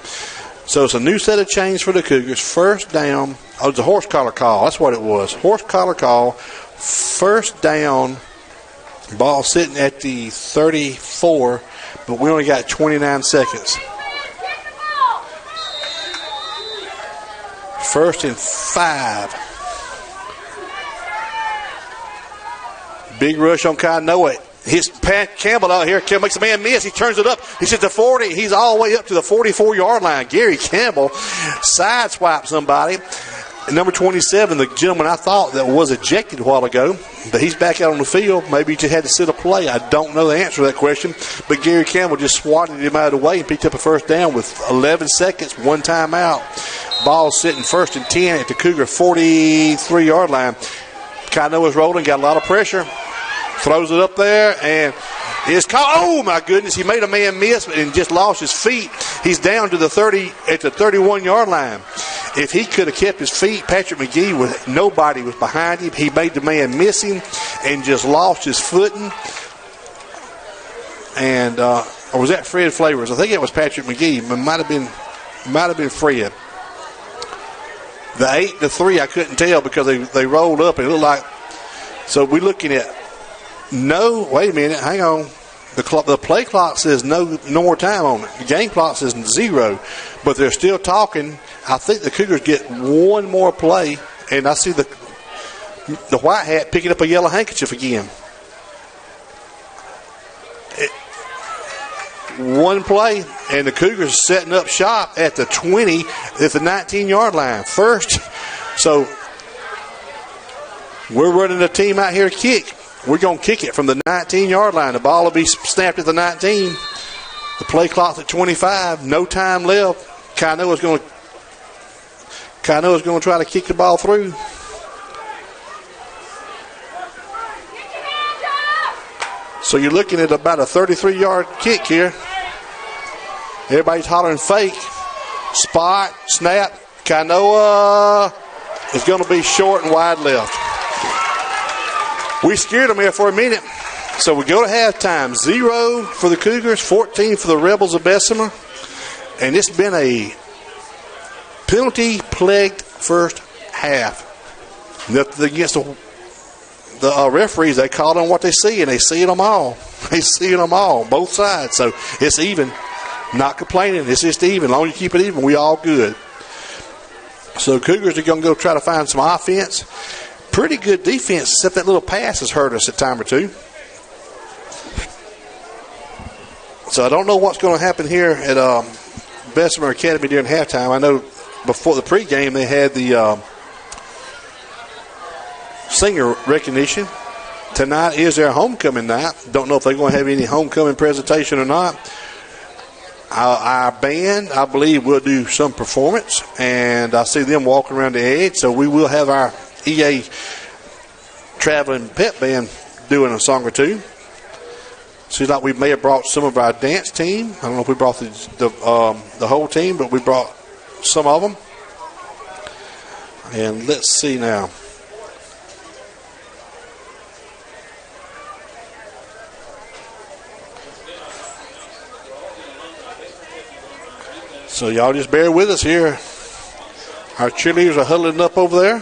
So it's a new set of chains for the Cougars. First down. Oh, it's a horse collar call. That's what it was. Horse collar call. First down. Ball sitting at the 34, but we only got 29 seconds. First and 5. Big rush on Kainoa. His Pat Campbell out here makes a man miss. He turns it up. He's at the 40. He's all the way up to the 44-yard line. Gary Campbell sideswiped somebody. And number 27, the gentleman I thought that was ejected a while ago, but he's back out on the field. Maybe he just had to sit a play. I don't know the answer to that question. But Gary Campbell just swatted him out of the way and picked up a first down with 11 seconds, one timeout. Ball sitting first and 10 at the Cougar 43-yard line. Kainoa's rolling, got a lot of pressure. Throws it up there, and it's caught. Oh, my goodness. He made a man miss and just lost his feet. He's down to the 30 at the 31-yard line. If he could have kept his feet, Patrick McGee, nobody was behind him. He made the man miss him and just lost his footing. And or was that Fred Flavors? I think it was Patrick McGee. It might have been Fred. The 8-3, I couldn't tell because they rolled up and it looked like. So we're looking at. No, wait a minute, hang on. The play clock says no more time on it. The game clock says 0, but they're still talking. I think the Cougars get one more play, and I see the white hat picking up a yellow handkerchief again. One play, and the Cougars setting up shop at the 20 at the 19-yard line. First, so we're running a team out here to kick. We're going to kick it from the 19-yard line. The ball will be snapped at the 19. The play clock's at 25. No time left. Kainoa's going to try to kick the ball through. So you're looking at about a 33-yard kick here. Everybody's hollering fake. Spot, snap. Kainoa is going to be short and wide left. We scared them here for a minute. So we go to halftime. 0 for the Cougars, 14 for the Rebels of Bessemer. And it's been a penalty-plagued first half. Nothing against the referees. They call on what they see, and they see them all. They see them all, both sides. So it's even. Not complaining. It's just even. As long as you keep it even, we all good. So Cougars are going to go try to find some offense. Pretty good defense, except that little pass has hurt us a time or two. So I don't know what's going to happen here at Bessemer Academy during halftime. I know before the pregame they had the singer recognition. Tonight is their homecoming night. Don't know if they're going to have any homecoming presentation or not. Our band, I believe, will do some performance, and I see them walking around the edge, so we will have our EA traveling pep band doing a song or two. Seems like we may have brought some of our dance team. I don't know if we brought the whole team, but we brought some of them. And let's see now. So y'all just bear with us here. Our cheerleaders are huddling up over there.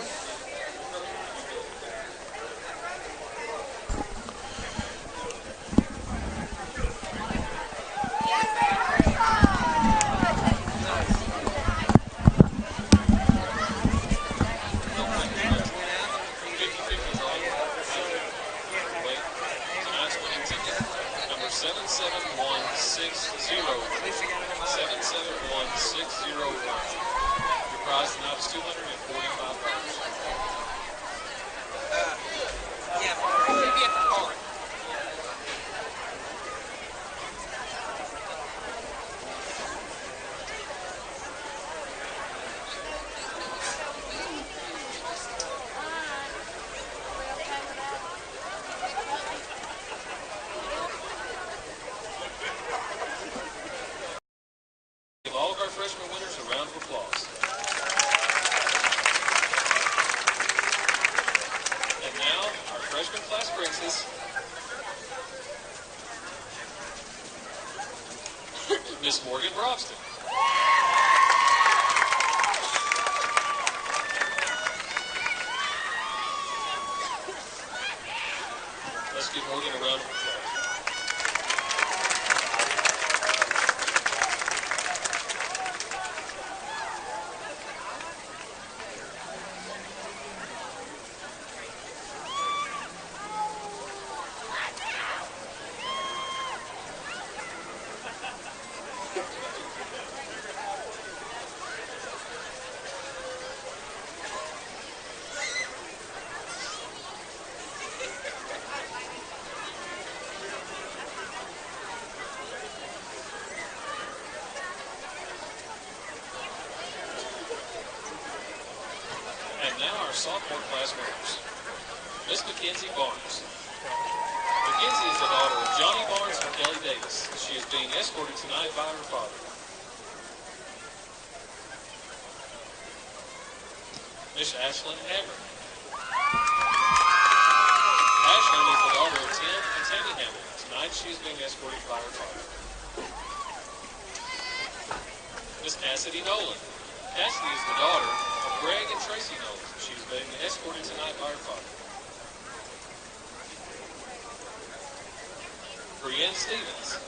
Miss Morgan Brobston. give Morgan a round of applause. And now our sophomore class winners. Miss Mackenzie Barnes. Mackenzie is the daughter of Johnny Barnes and Kelly Davis. She is being escorted tonight by her father. Miss Ashlyn Hammer. Ashlyn is the daughter of Tim and Tammy Hammer. Tonight she is being escorted by her father. Miss Cassidy Nolan. Cassidy is the daughter of Greg and Tracy Nolan. She is being escorted tonight by her father. Brienne Stevens.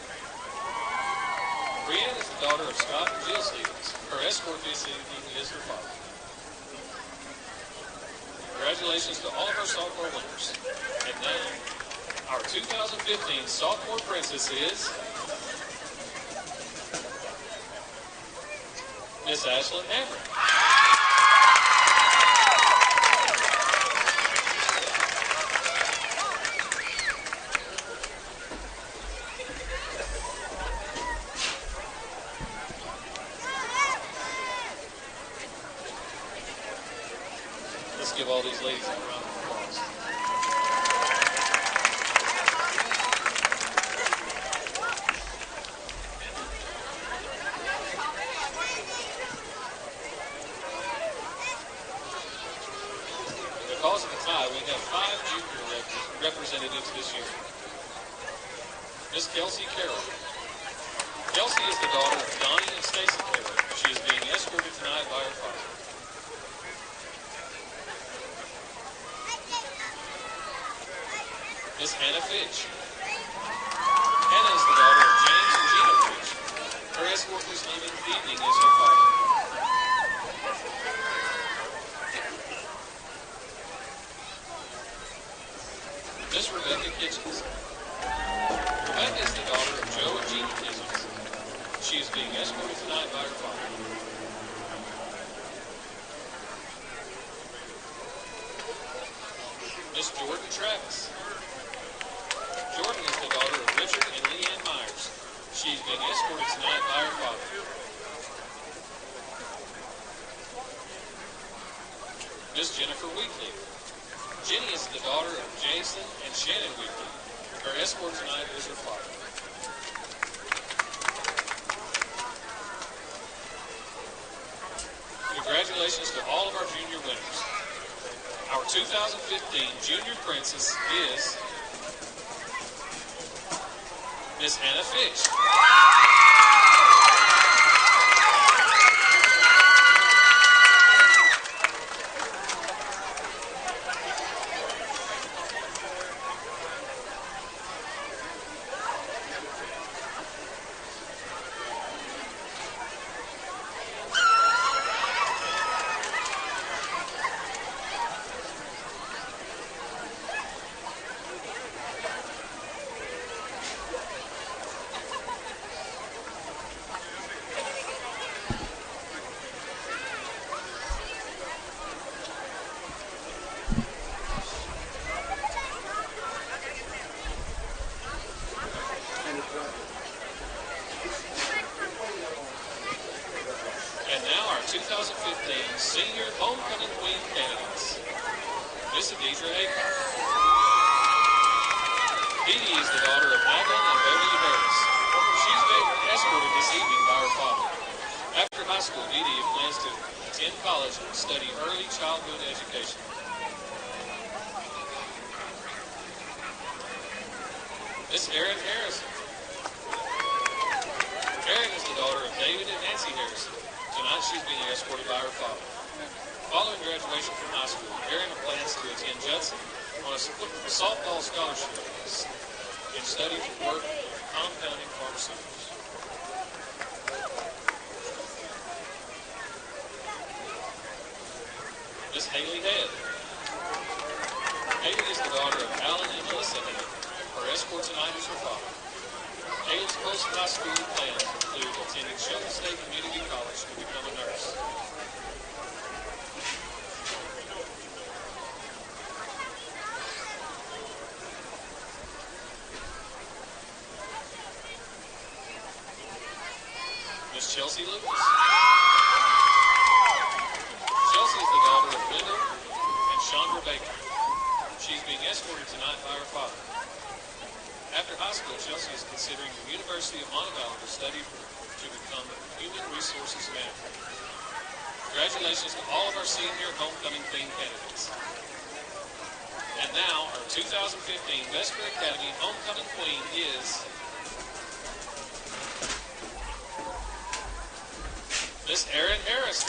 Brienne is the daughter of Scott and Jill Stevens. Her escort this evening is her father. Congratulations to all of our sophomore winners. And now, our 2015 sophomore princess is Miss Ashlyn Hammer. Let's give all these ladies a round of applause. Because of the tie, we have 5 junior representatives this year. Miss Kelsey Carroll. Kelsey is the daughter of Donnie and Stacy Carroll. She is being escorted tonight by her father. Miss Hannah Fitch. Hannah is the daughter of James and Gina Fitch. Her escort this evening is her father. Miss Rebecca Kitchens. Rebecca is the daughter of Joe and Jean Kitchens. She is being escorted tonight by her father. Miss Jordan Travis. Jordan is the daughter of Richard and Leanne Myers. She is being escorted tonight by her father. Miss Jennifer Weekly. Jenny is the daughter of Jason and Shannon Weekly. Her escort tonight is her father. Congratulations to all of our junior winners. Our 2015 Junior Princess is Miss Hannah Fitch. And now our 2015 Senior Homecoming Queen candidates. Miss Deidre Aycock. Dee Dee is the daughter of Madeline and Beverly Harris. She's being escorted this evening by her father. After high school, Dee Dee plans to attend college and study early childhood education. Miss Erin Harrison. Erin is the daughter of David and Nancy Harrison. Tonight she's being escorted by her father. Following graduation from high school, Erin plans to attend Judson on a softball scholarship in study for work compounding pharmaceuticals. Miss Haley Head. Haley is the daughter of Alan and Melissa Head. Her escort tonight is her father. Haley's post-high school plans include attending Shelton State Community College to become a nurse. Miss Chelsea Lucas. Chelsea is the daughter of Wendell and Chandra Baker. She's being escorted tonight by her father. After high school, Chelsea is considering the University of Montevallo to study to become Human Resources Manager. Congratulations to all of our senior homecoming queen candidates. And now, our 2015 Bessmer Academy homecoming queen is Miss Erin Harris.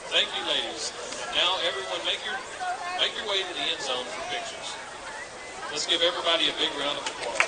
Thank you, ladies. Now, everyone, make your way to the end zone for pictures. Let's give everybody a big round of applause.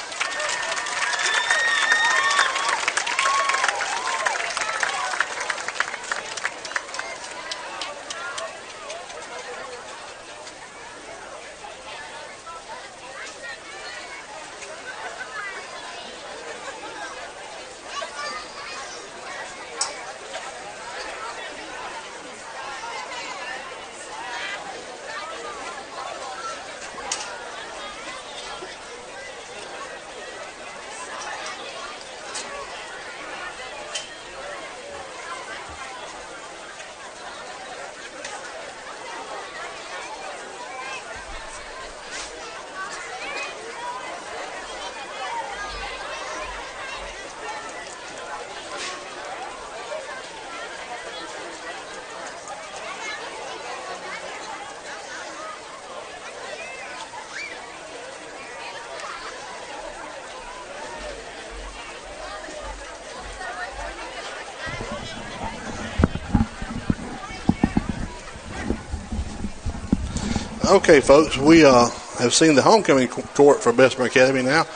Okay, folks, we have seen the homecoming court for Bessmer Academy now.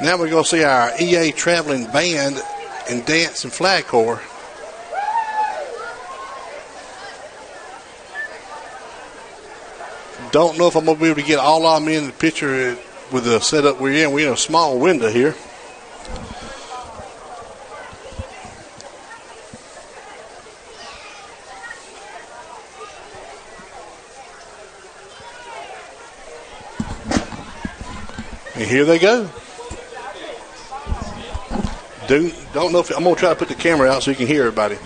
Now we're going to see our EA traveling band and dance and flag corps. Don't know if I'm going to be able to get all of them in the picture with the setup we're in. We're in a small window here. And here they go. Don't know if I'm going to try to put the camera out so you can hear everybody.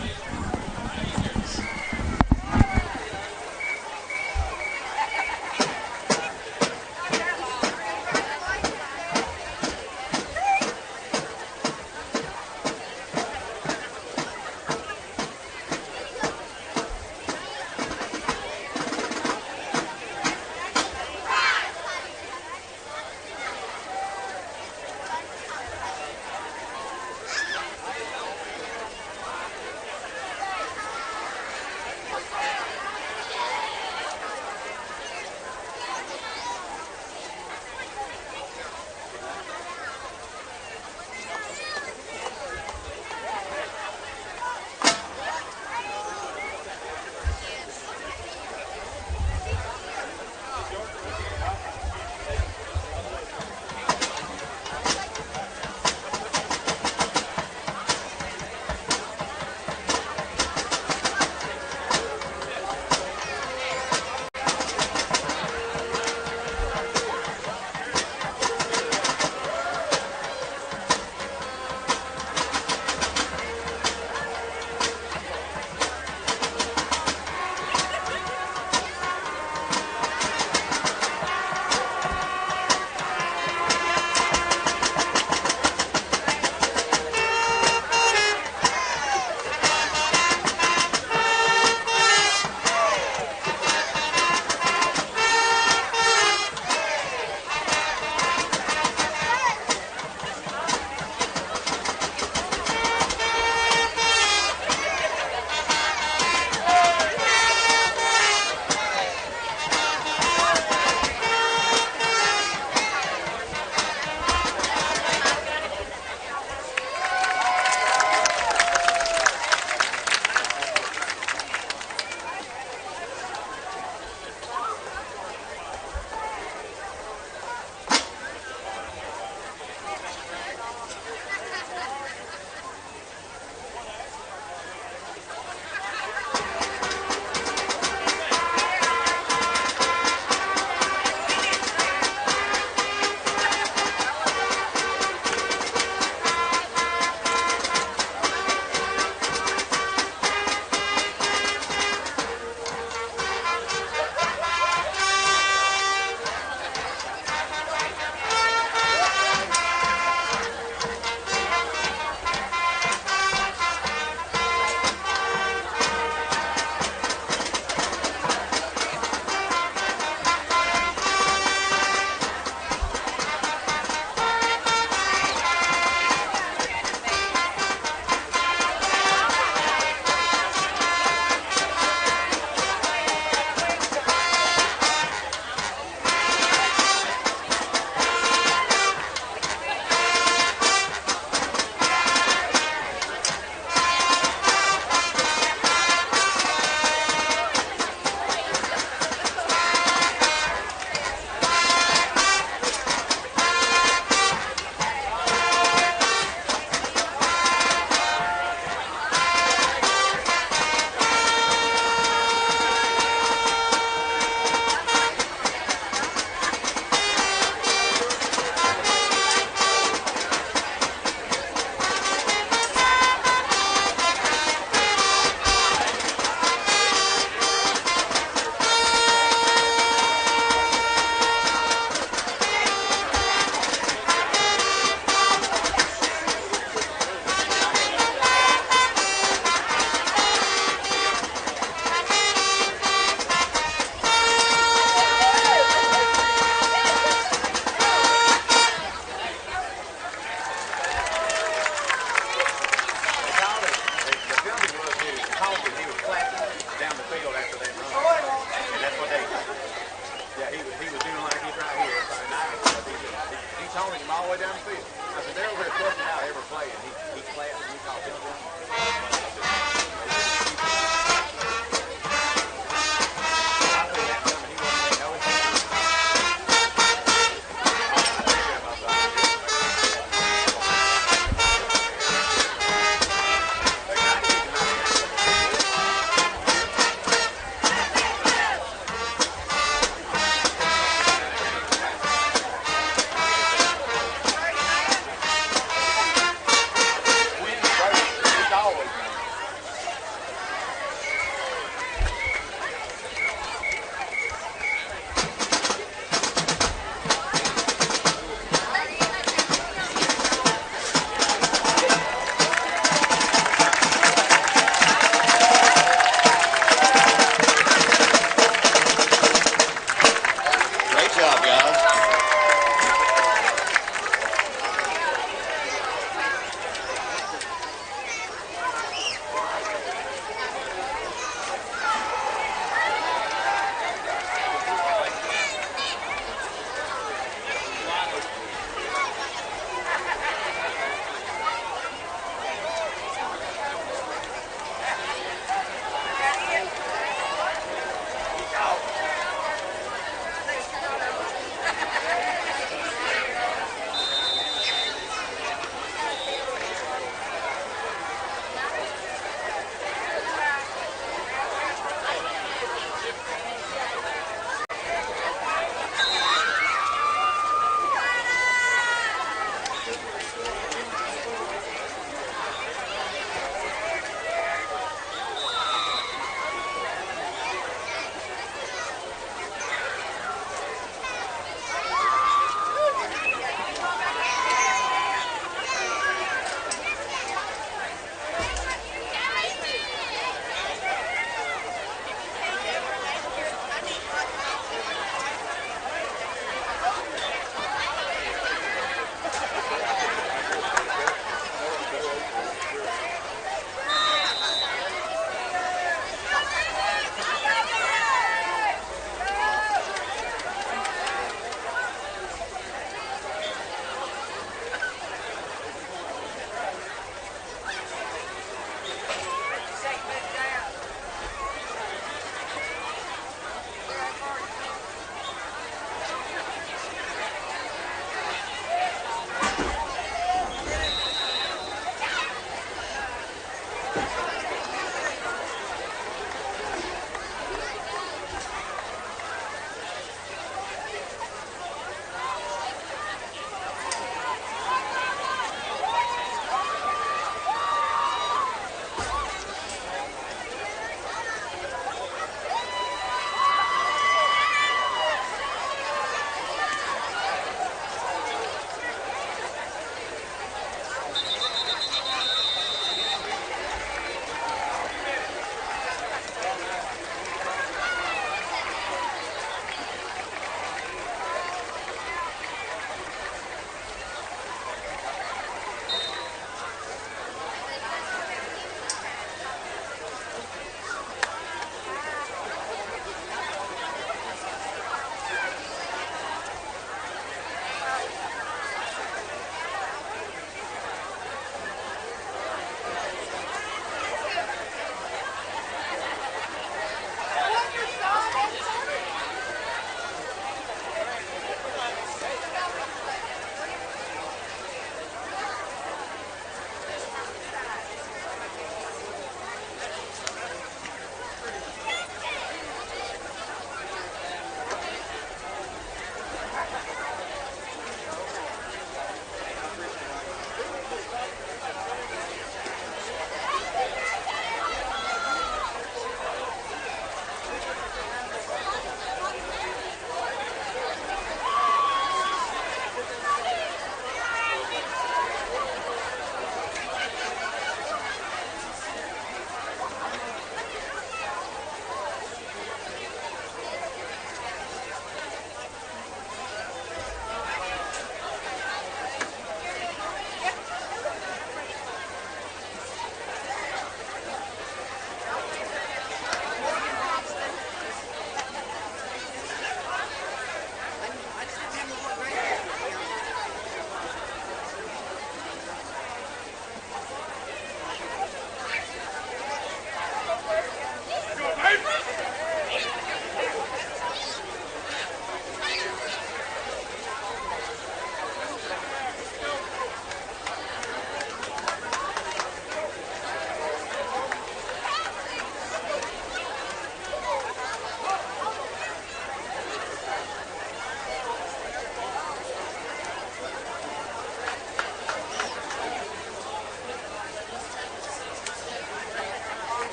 Tony him all the way down the field. I said, they're over there questioning how they ever play, and he clapped and we called him.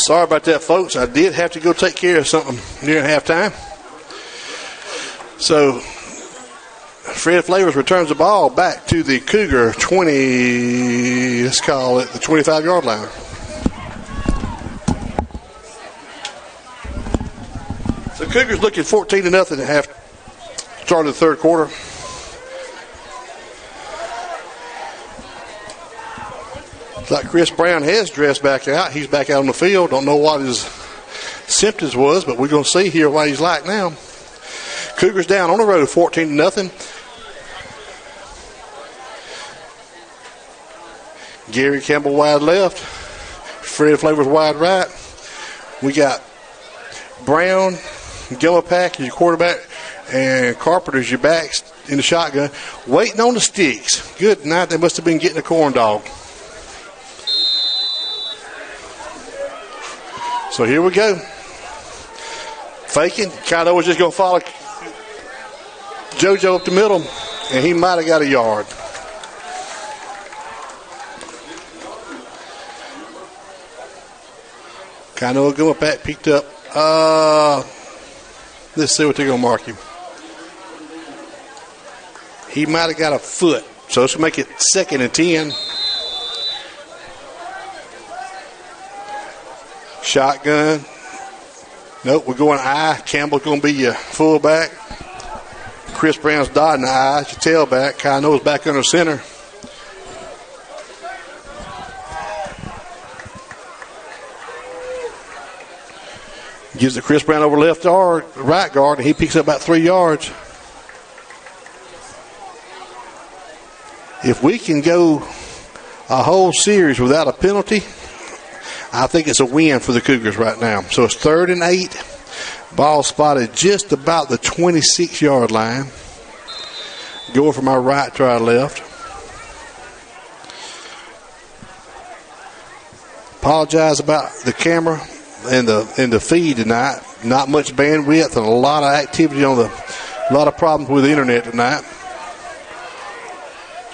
Sorry about that, folks. I did have to go take care of something near halftime. So, Fred Flavors returns the ball back to the Cougar 20, let's call it the 25-yard line. The Cougars looking 14-0 at half, start of the third quarter. Looks like Chris Brown has dressed back out. He's back out on the field. Don't know what his symptoms was, but we're going to see here what he's like now. Cougars down on the road 14-0. Gary Campbell wide left. Fred Flavors wide right. We got Brown, Gillipack as your quarterback, and Carpenter as your backs in the shotgun, waiting on the sticks. Good night. They must have been getting a corn dog. So here we go. Faking. Kano was just going to follow JoJo up the middle, and he might have got a yard. Kano going back, picked up. Let's see what they're going to mark him. He might have got a foot. So let's make it 2nd and 10. Shotgun. Nope, we're going I. Campbell's going to be your fullback. Chris Brown's dotting the I. Your tailback. Kano's back under center. Gives it Chris Brown over left guard, right guard, and he picks up about 3 yards. If we can go a whole series without a penalty, I think it's a win for the Cougars right now. So it's 3rd and 8. Ball spotted just about the 26-yard line. Going from our right to our left. Apologize about the camera and the feed tonight. Not much bandwidth and a lot of activity on a lot of problems with the internet tonight.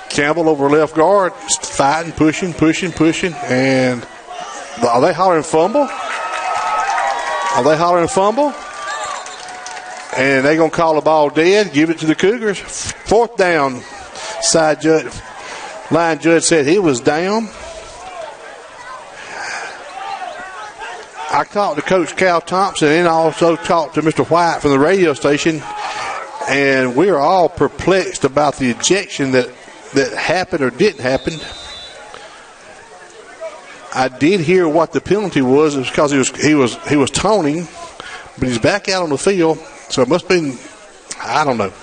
Campbell over left guard, fighting, pushing, and are they hollering fumble? And they're going to call the ball dead, give it to the Cougars. 4th down. Line judge said he was down. I talked to Coach Cal Thompson and also talked to Mr. White from the radio station, and we are all perplexed about the ejection that happened or didn't happen. I did hear what the penalty was. It was because he was taunting, but he's back out on the field, so it must have been, I don't know.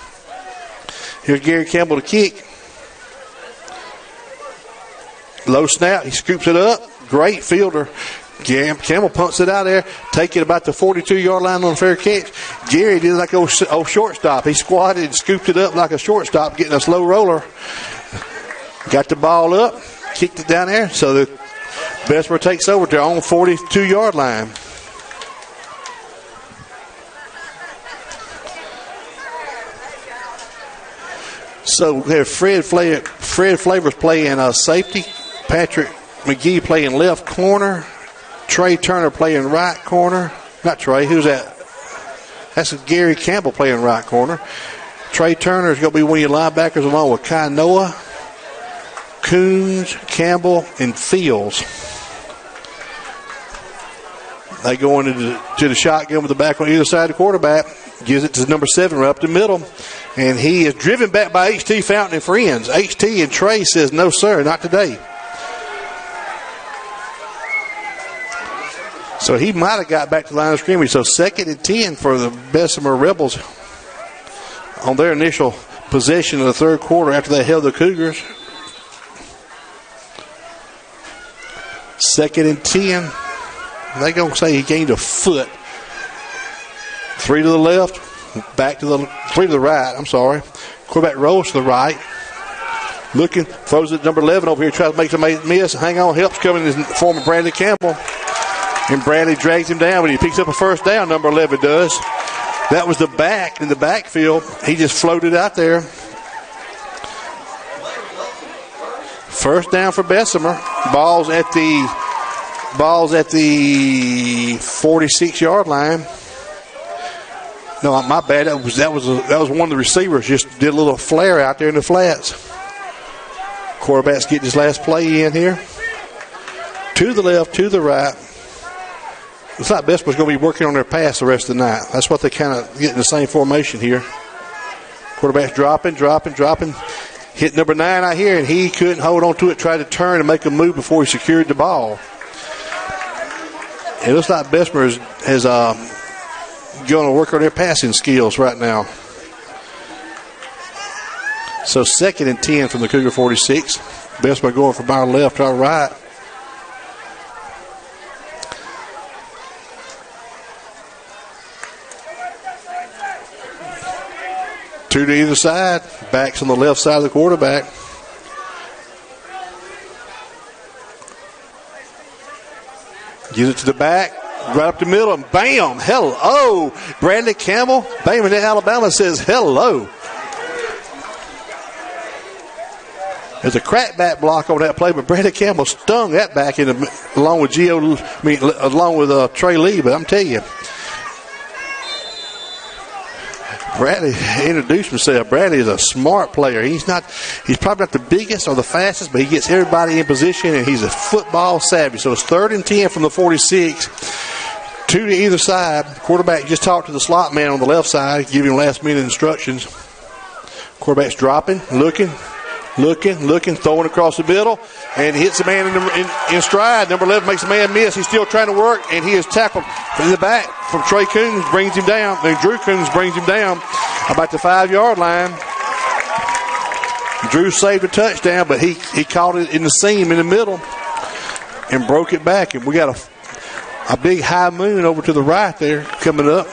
Here's Gary Campbell to kick. Low snap, he scoops it up. Great fielder. Campbell punts it out there, take it about the 42-yard line on a fair catch. Gary did like old shortstop. He squatted and scooped it up like a shortstop, getting a slow roller. Got the ball up, kicked it down there, so the Bessmer takes over to their own 42-yard line. So we have Fred Flavors playing safety, Patrick McGee playing left corner, Trey Turner playing right corner. Not Trey, who's that? That's Gary Campbell playing right corner. Trey Turner is going to be one of your linebackers along with Kai Noah, Coons, Campbell, and Fields. They go into the shotgun with the back on either side of the quarterback. Gives it to number 7 right up the middle. And he is driven back by H.T. Fountain and friends. H.T. and Trey says, no, sir, not today. So he might have got back to the line of scrimmage. So 2nd and 10 for the Bessemer Rebels on their initial possession of the third quarter after they held the Cougars. 2nd and 10. They're going to say he gained a foot. 3 to the left, 3 to the right, I'm sorry. Quarterback rolls to the right. Looking, throws it number 11 over here, tries to make somebody miss. Hang on, helps coming is former Bradley Campbell. And Bradley drags him down, but he picks up a first down, number 11 does. That was the back in the backfield. He just floated out there. First down for Bessemer. Ball's at the Ball's at the 46-yard line. No, my bad. That was one of the receivers. Just did a little flare out there in the flats. Quarterback's getting his last play in here. To the left, to the right. It's like Bessmer's going to be working on their pass the rest of the night. That's what they kind of get in the same formation here. Quarterback's dropping. Hit number 9 out here, and he couldn't hold on to it. Tried to turn and make a move before he secured the ball. It looks like Bessmer is going to work on their passing skills right now. So 2nd and 10 from the Cougar 46. Bessmer going from our left to our right. Two to either side. Backs on the left side of the quarterback. Gives it to the back. Right up the middle. And bam. Hello. Bradley Campbell. Bama, Alabama says hello. There's a crackback block on that play, but Bradley Campbell stung that back along with Trey Lee. But I'm telling you, Bradley introduced himself. Bradley is a smart player. He's probably not the biggest or the fastest, but he gets everybody in position, and he's a football savvy. So it's 3rd and 10 from the 46. 2 to either side. Quarterback just talked to the slot man on the left side, giving him last-minute instructions. Quarterback's dropping, looking, throwing across the middle, and hits the man in stride. Number 11 makes the man miss. He's still trying to work, and he is tackled in the back from Trey Coons, brings him down. And Drew Coons brings him down about the 5-yard line. Drew saved a touchdown, but he caught it in the seam in the middle and broke it back. And we got a big high moon over to the right there coming up.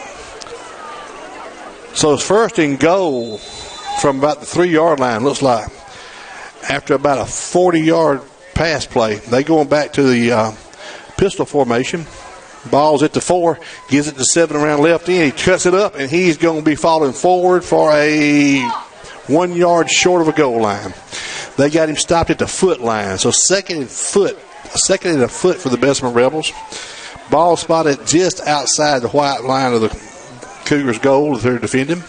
So it's 1st and goal from about the 3-yard line, looks like. After about a 40-yard pass play, they going back to the pistol formation. Ball's at the 4, gives it to 7 around left end. He cuts it up, and he's going to be falling forward for a 1 yard short of a goal line. They got him stopped at the foot line. So second and a foot for the Bessmer Rebels. Ball spotted just outside the white line of the Cougars' goal as they're defending.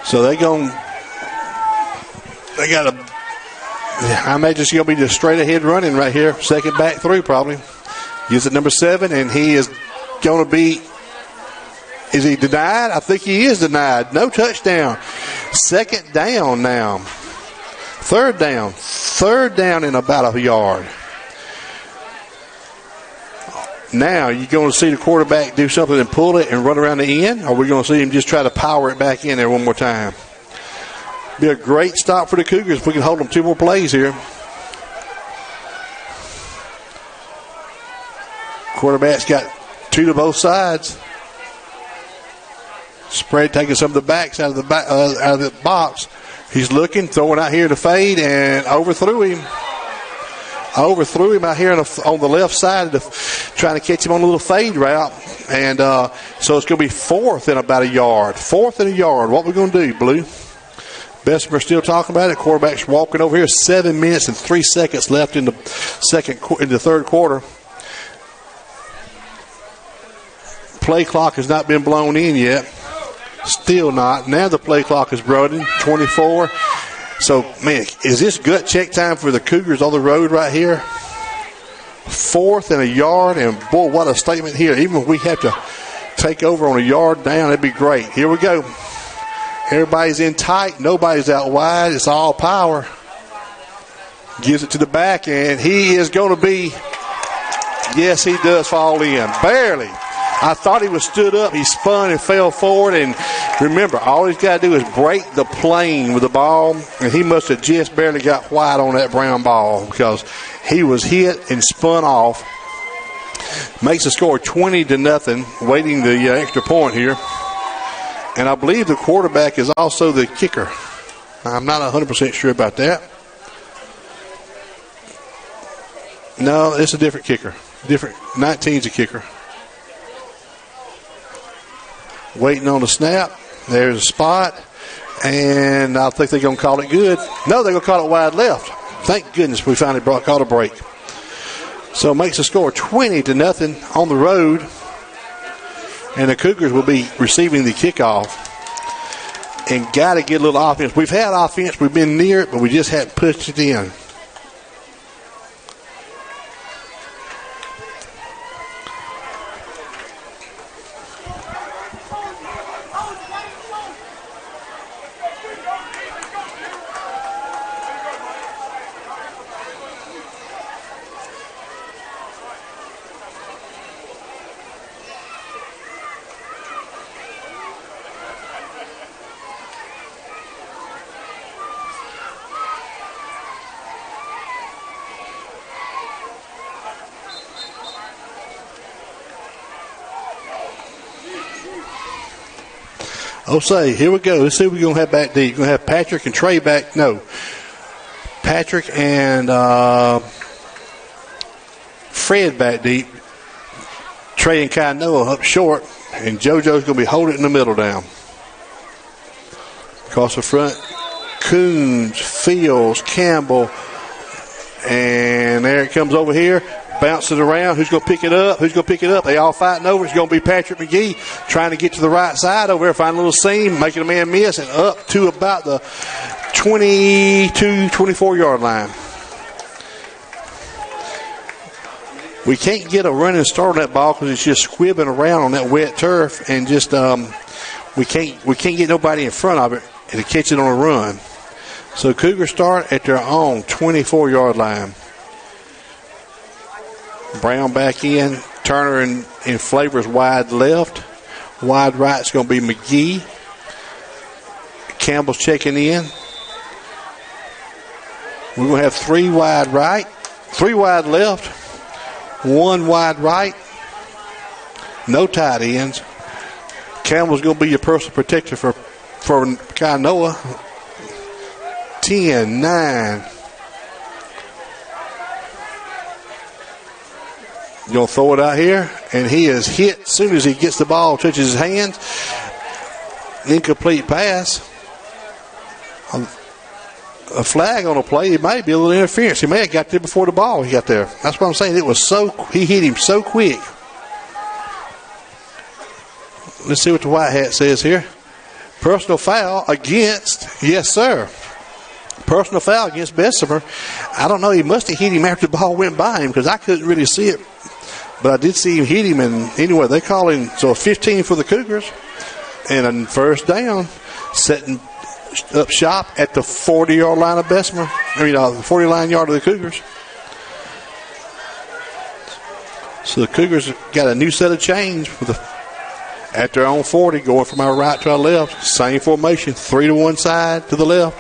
So I imagine it's going to be just straight ahead running right here. Second back through probably. Gives it number 7, and he is going to be, is he denied? I think he is denied. No touchdown. 2nd down now. 3rd down. 3rd down in about a yard. Now, you're going to see the quarterback do something and pull it and run around the end, or are we going to see him just try to power it back in there one more time? Be a great stop for the Cougars if we can hold them 2 more plays here. Quarterback's got 2 to both sides. Spread taking some of the backs out of the box. He's looking, throwing out here to fade, and overthrew him. Out here on the left side, trying to catch him on a little fade route. And so it's going to be 4th and about a yard. 4th and a yard. What we going to do, Blue? Bessmer still talking about it. Quarterback's walking over here. 7 minutes and 3 seconds left in the 3rd quarter. Play clock has not been blown in yet. Still not. Now the play clock is running. 24. So, man, is this gut check time for the Cougars on the road right here? 4th and a yard, and boy, what a statement here. Even if we have to take over on a yard down, that'd be great. Here we go. Everybody's in tight. Nobody's out wide. It's all power. Gives it to the back, and he is going to be, yes, he does fall in. Barely. I thought he was stood up. He spun and fell forward. And remember, all he's got to do is break the plane with the ball. And he must have just barely got wide on that brown ball because he was hit and spun off. Makes the score 20-0, waiting the extra point here. And I believe the quarterback is also the kicker. I'm not 100% sure about that. No, it's a different kicker. 19's a kicker. Waiting on the snap. There's a spot, and I think they're going to call it good. No, they're going to call it wide left. Thank goodness we finally caught a break. So it makes the score 20-0 on the road, and the Cougars will be receiving the kickoff. And got to get a little offense. We've had offense. We've been near it, but we just hadn't pushed it in. Oh, say, here we go. Let's see what we're going to have back deep. We're going to have Patrick and Trey back. No. Patrick and Fred back deep. Trey and Kainoa up short. And JoJo's going to be holding it in the middle down. Across the front, Coons, Fields, Campbell. And there it comes over here. Bounces around. Who's going to pick it up? Who's going to pick it up? They all fighting over. It's going to be Patrick McGee trying to get to the right side over there, find a little seam, making a man miss, and up to about the 22, 24-yard line. We can't get a running start on that ball because it's just squibbing around on that wet turf, and just we can't get nobody in front of it and to catch it on a run. So Cougars start at their own 24-yard line. Brown back in. Turner and Flavors wide left. Wide right's going to be McGee. Campbell's checking in. We're going to have 3 wide right, 3 wide left, 1 wide right. No tight ends. Campbell's going to be your personal protector for Kainoa. 10, 9. Going to throw it out here, and he is hit as soon as he gets the ball, touches his hands. Incomplete pass. A flag on the play. It might be a little interference. He may have got there before the ball he got there. That's what I'm saying. It was he hit him so quick. Let's see what the white hat says here. Personal foul against, yes, sir. Personal foul against Bessmer. I don't know. He must have hit him after the ball went by him because I couldn't really see it. But I did see him hit him. And anyway, they call him, so 15 for the Cougars. And a first down, setting up shop at the 40-yard line of Bessmer. I mean, the 40-line yard of the Cougars. So the Cougars got a new set of change at their own 40, going from our right to our left. Same formation, 3 to one side to the left.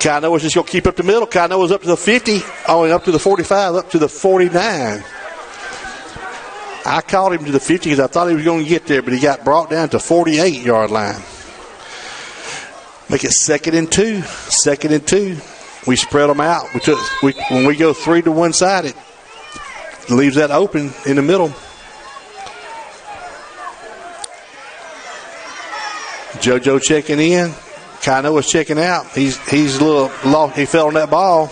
Kainoa's just going to keep up the middle. Kainoa's up to the 50, up to the 45, up to the 49. I called him to the 50 because I thought he was going to get there, but he got brought down to 48-yard line. Make it 2nd and 2. 2nd and 2. We spread them out. When we go 3 to one side, it leaves that open in the middle. JoJo checking in. Kainoa's checking out. He's a little lost. He fell on that ball.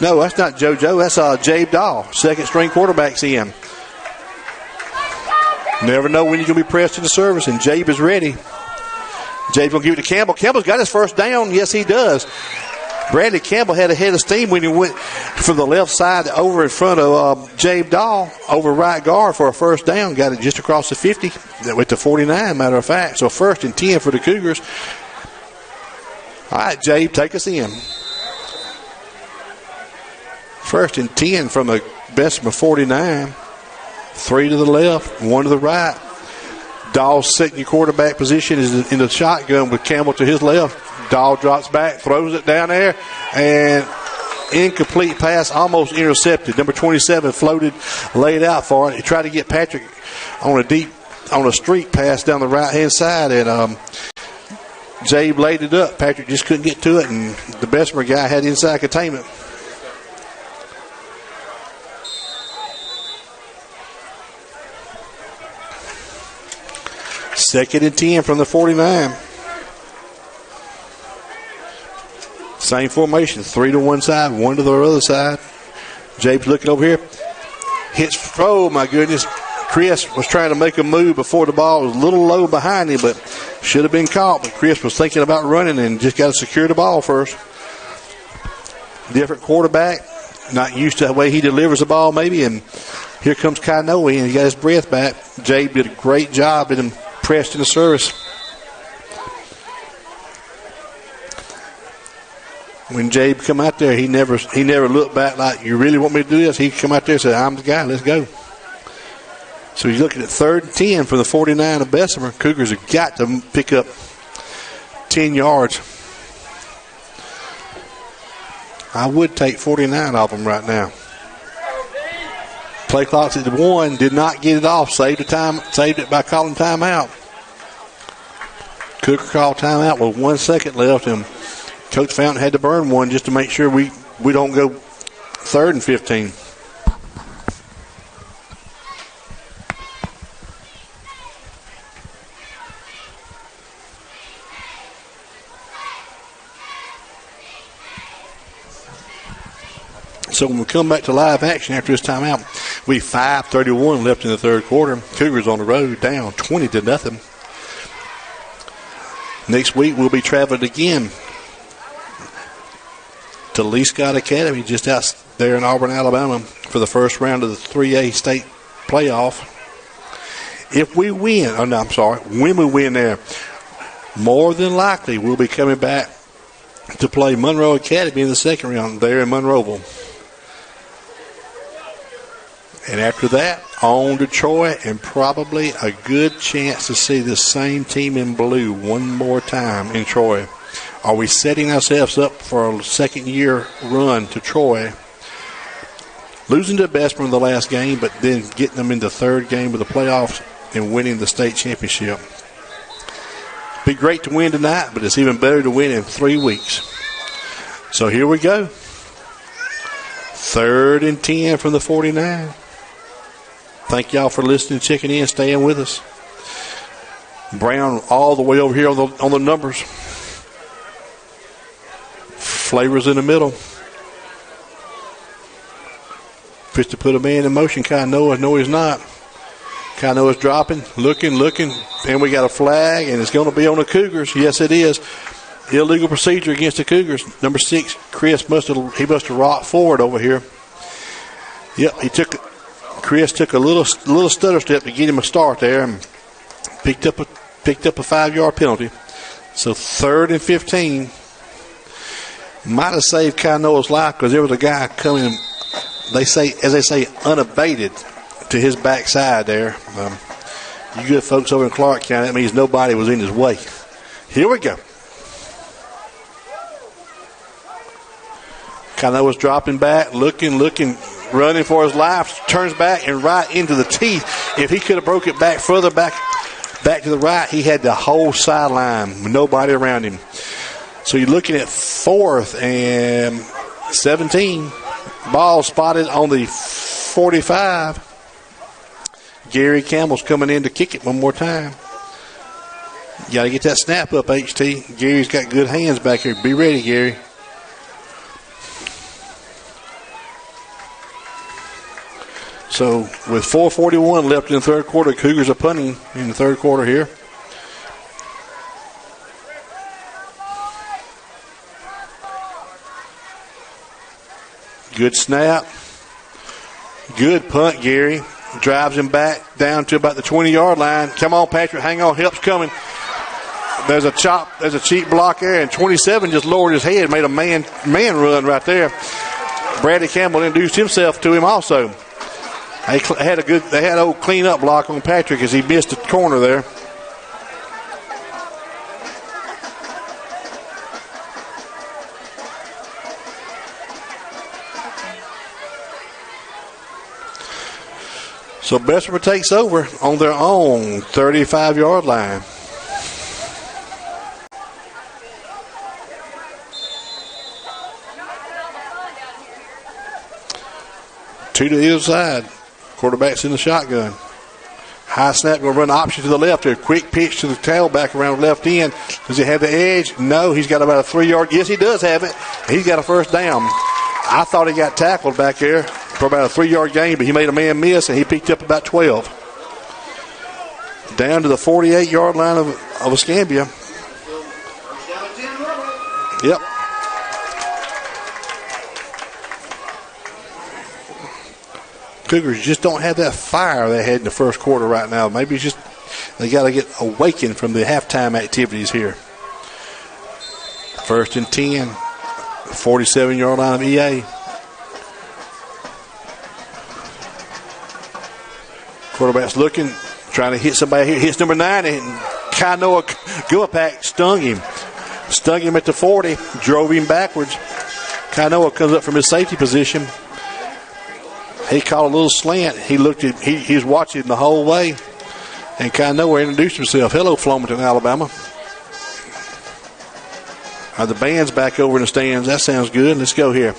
No, that's not JoJo. That's Jabe Dahl, second string quarterback's in. Never know when you're going to be pressed in the service, and Jabe is ready. Jabe's going to give it to Campbell. Campbell's got his first down. Yes, he does. Bradley Campbell had a head of steam when he went from the left side over in front of Jabe Dahl over right guard for a first down. Got it just across the 50. That went to 49, matter of fact. So 1st and 10 for the Cougars. All right, Jabe, take us in. 1st and 10 from the Bessmer 49. 3 to the left, 1 to the right. Dahl's setting your quarterback position is in the shotgun with Campbell to his left. Dahl drops back, throws it down there, and incomplete pass, almost intercepted. Number 27 floated, laid out for it. He tried to get Patrick on a streak pass down the right-hand side, and Jabe laid it up. Patrick just couldn't get to it, and the Bessmer guy had inside containment. Second and 10 from the 49. Same formation, 3 to one side, 1 to the other side. Jabe's looking over here. Hits, oh my goodness. Chris was trying to make a move before the ball was a little low behind him, but should have been caught. But Chris was thinking about running and just got to secure the ball first. Different quarterback, not used to the way he delivers the ball maybe, and here comes Kainoe, and he got his breath back. Jabe did a great job in him, pressed in the service. When Jabe come out there, he never looked back like, you really want me to do this? He come out there and said, I'm the guy, let's go. So he's looking at 3rd and 10 from the 49 of Bessmer. Cougars have got to pick up 10 yards. I would take 49 off them right now. Play clock's at 1, did not get it off, saved it by calling timeout. Cougar called timeout with 1 second left, and Coach Fountain had to burn one just to make sure we don't go 3rd and 15. So when we come back to live action after this timeout, we 5:31 left in the third quarter. Cougars on the road down 20-0. Next week we'll be traveling again to Lee Scott Academy just out there in Auburn, Alabama for the first round of the 3A state playoff. If we win, when we win there, more than likely we'll be coming back to play Monroe Academy in the second round there in Monroeville. And after that, on to Troy, and probably a good chance to see the same team in blue one more time in Troy. Are we setting ourselves up for a second-year run to Troy? Losing to Bessmer in the last game, but then getting them in the third game of the playoffs and winning the state championship. Be great to win tonight, but it's even better to win in 3 weeks. So here we go. 3rd and 10 from the 49. Thank y'all for listening, checking in, staying with us. Brown all the way over here on the numbers. Flavors in the middle. Fits to put a man in motion. Kainoe, no, he's not. Kainoe's dropping, looking, and we got a flag, and it's going to be on the Cougars. Yes, it is. Illegal procedure against the Cougars. Number 6, Chris must have rocked forward over here. Yep, Chris took a little stutter step to get him a start there, and picked up a 5-yard penalty. So 3rd and 15. Might have saved Kainoe's life because there was a guy coming, as they say, unabated to his backside there. You good folks over in Clark County, that means nobody was in his way. Here we go. Kainoe's dropping back, looking, running for his life, turns back and right into the teeth. If he could have broke it back further back to the right, he had the whole sideline with nobody around him. So you're looking at 4th and 17. Ball spotted on the 45. Gary Campbell's coming in to kick it one more time. You got to get that snap up, HT. Gary's got good hands back here. Be ready, Gary. So with 4:41 left in the third quarter, Cougars are punting in the third quarter here. Good snap. Good punt, Gary. Drives him back down to about the 20-yard line. Come on, Patrick. Hang on. Help's coming. There's a cheap block there, and 27 just lowered his head, made a man run right there. Bradley Campbell introduced himself to him also. They had an old clean-up block on Patrick as he missed the corner there. So Bessmer takes over on their own 35-yard line. Two to the other side. Quarterback's in the shotgun. High snap, going to run option to the left here. Quick pitch to the tailback around the left end. Does he have the edge? No, he's got about a 3 yard. Yes, he does have it. He's got a first down. I thought he got tackled back there for about a 3 yard gain, but he made a man miss, and he picked up about 12. Down to the 48 yard line of Escamiba. Yep. Cougars just don't have that fire they had in the first quarter right now. Maybe it's just they got to get awakened from the halftime activities here. First and 10, 47 yard line of EA. Quarterback's looking, trying to hit somebody here. Hits number 9, and Kainoa Guapak stung him. Stung him at the 40, drove him backwards. Kainoa comes up from his safety position. He caught a little slant. He looked at. He was watching the whole way. And Kainoa introduced himself. Hello, Flomaton, Alabama. The band's back over in the stands. That sounds good. Let's go here.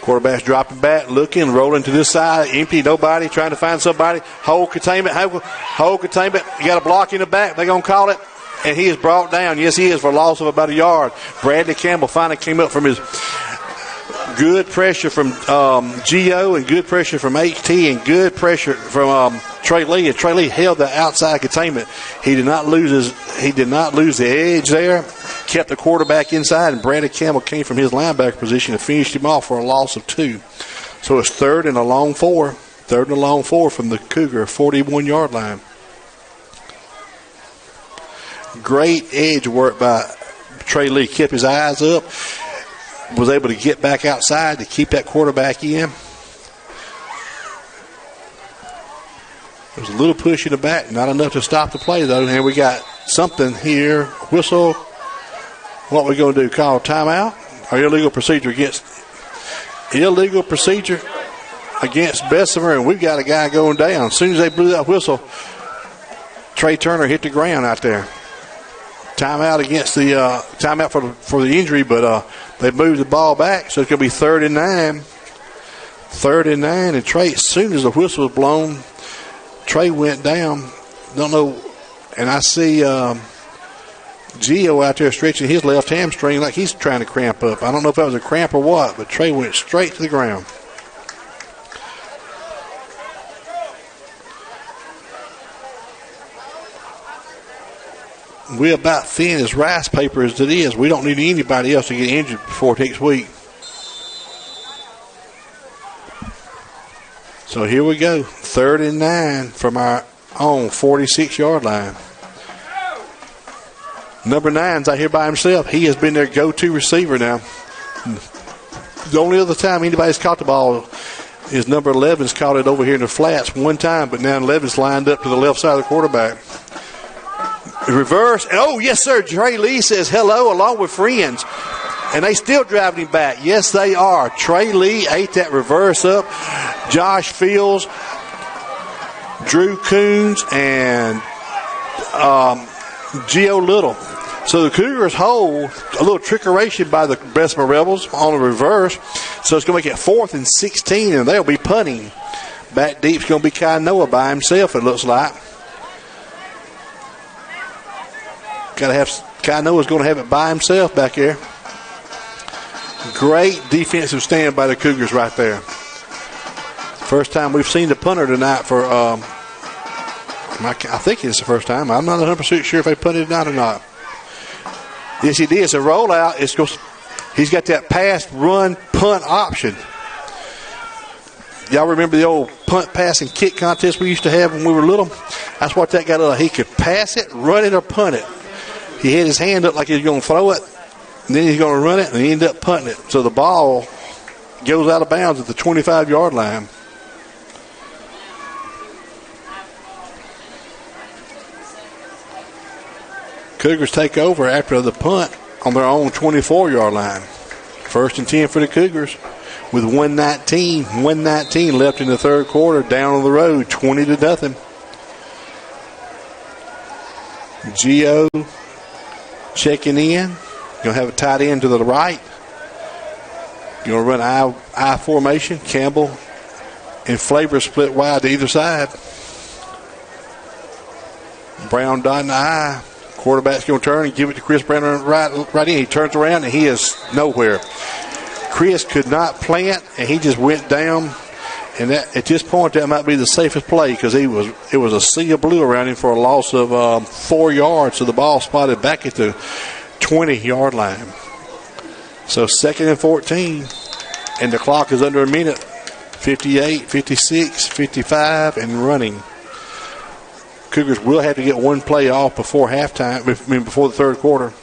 Quarterback's dropping back, looking, rolling to this side. Empty, nobody, trying to find somebody. Hold containment. Hold containment. You got a block in the back. They're going to call it. And he is brought down. Yes, he is, for a loss of about a yard. Bradley Campbell finally came up from his good pressure from Gio, and good pressure from HT, and good pressure from Trey Lee. And Trey Lee held the outside containment. He did not lose the edge there. Kept the quarterback inside, and Bradley Campbell came from his linebacker position and finished him off for a loss of 2. So it's third and a long 4. Third and a long 4 from the Cougar 41 yard line. Great edge work by Trey Lee. Kept his eyes up. Was able to get back outside to keep that quarterback in. There was a little push in the back. Not enough to stop the play, though. And we got something here. Whistle. What are we going to do? Call timeout? Or illegal procedure against Bessmer, and we've got a guy going down. As soon as they blew that whistle, Trey Turner hit the ground out there. Timeout against the timeout for the injury, but they moved the ball back, so it's going to be 3rd and 9. 3rd and 9, and Trey, as soon as the whistle was blown, Trey went down. Don't know, and I see Gio out there stretching his left hamstring like he's trying to cramp up. I don't know if that was a cramp or what, but Trey went straight to the ground. We're about thin as rice paper as it is. We don't need anybody else to get injured before next week. So here we go. 3rd and 9 from our own 46 yard line. Number 9's out here by himself. He has been their go-to receiver now. The only other time anybody's caught the ball is number 11's caught it over here in the flats one time, but now 11's lined up to the left side of the quarterback. Reverse. Oh, yes, sir. Trey Lee says hello along with friends. And they still driving him back. Yes, they are. Trey Lee ate that reverse up. Josh Fields, Drew Coons, and Gio Little. So the Cougars hold a little trickeration by the Bessmer Rebels on the reverse. So it's going to make it 4th and 16, and they'll be punting. Back deep's going to be Kainoa by himself, it looks like. Kainoa's going to have it by himself back there. Great defensive stand by the Cougars right there. First time we've seen the punter tonight for, I think it's the first time. I'm not 100% sure if they punted tonight or not. Yes, he did. It's a rollout. He's got that pass, run, punt option. Y'all remember the old punt, pass, and kick contest we used to have when we were little? That's what that got. He could pass it, run it, or punt it. He had his hand up like he was going to throw it, and then he's going to run it, and he ended up punting it. So the ball goes out of bounds at the 25-yard line. Cougars take over after the punt on their own 24-yard line. 1st and 10 for the Cougars with 1:19 left in the third quarter. Down on the road, 20-0. Gio checking in. Going to have a tight end to the right. Going to run I formation. Campbell and Flavor split wide to either side. Brown dotting the I. Quarterback's going to turn and give it to Chris Brown right in. He turns around and he is nowhere. Chris could not plant and he just went down. And that, at this point, that might be the safest play because it was a sea of blue around him for a loss of 4 yards. So the ball spotted back at the 20-yard line. So 2nd and 14, and the clock is under a minute. 58, 56, 55, and running. Cougars will have to get one play off before halftime, before the third quarter.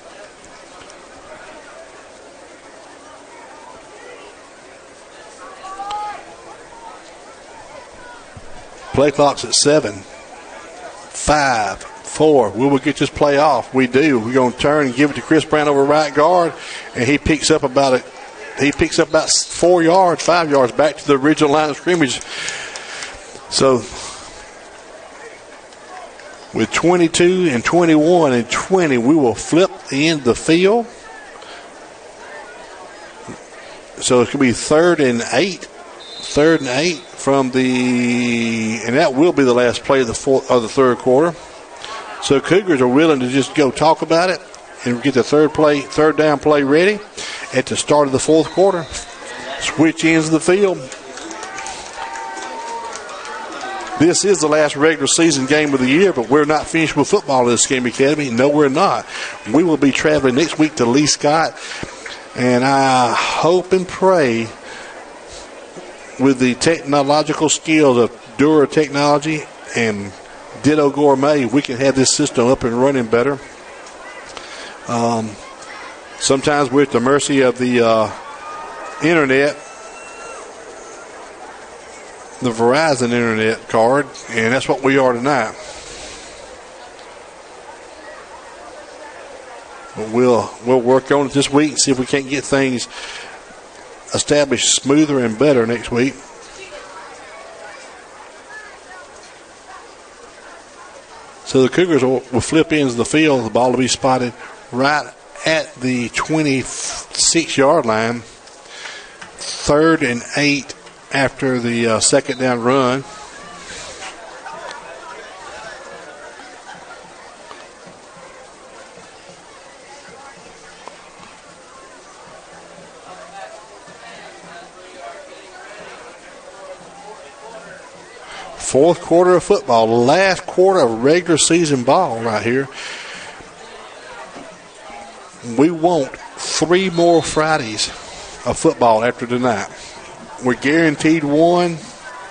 Play clock's at 7, 5, 4. Will we get this play off? We do. We're going to turn and give it to Chris Brown over right guard, and he picks up about 4 yards, 5 yards back to the original line of scrimmage. So with 22 and 21 and 20, we will flip the end of the field. So it could be 3rd and 8. 3rd and 8 from and that will be the last play of the third quarter. So Cougars are willing to just go talk about it and get the third down play ready at the start of the fourth quarter. Switch ends of the field. This is the last regular season game of the year, but we're not finished with football at Escamiba Academy. No, we're not. We will be traveling next week to Lee Scott, and I hope and pray with the technological skills of Dura Technology and Ditto Gourmet, we can have this system up and running better. Sometimes we're at the mercy of the internet, the Verizon internet card, and that's what we are tonight. But we'll work on it this week and see if we can't get things established smoother and better next week. So the Cougars will flip ends of the field. The ball will be spotted right at the 26-yard line. 3rd and 8 after the second down run. Fourth quarter of football, the last quarter of regular season ball right here. We want 3 more Fridays of football after tonight. We're guaranteed one.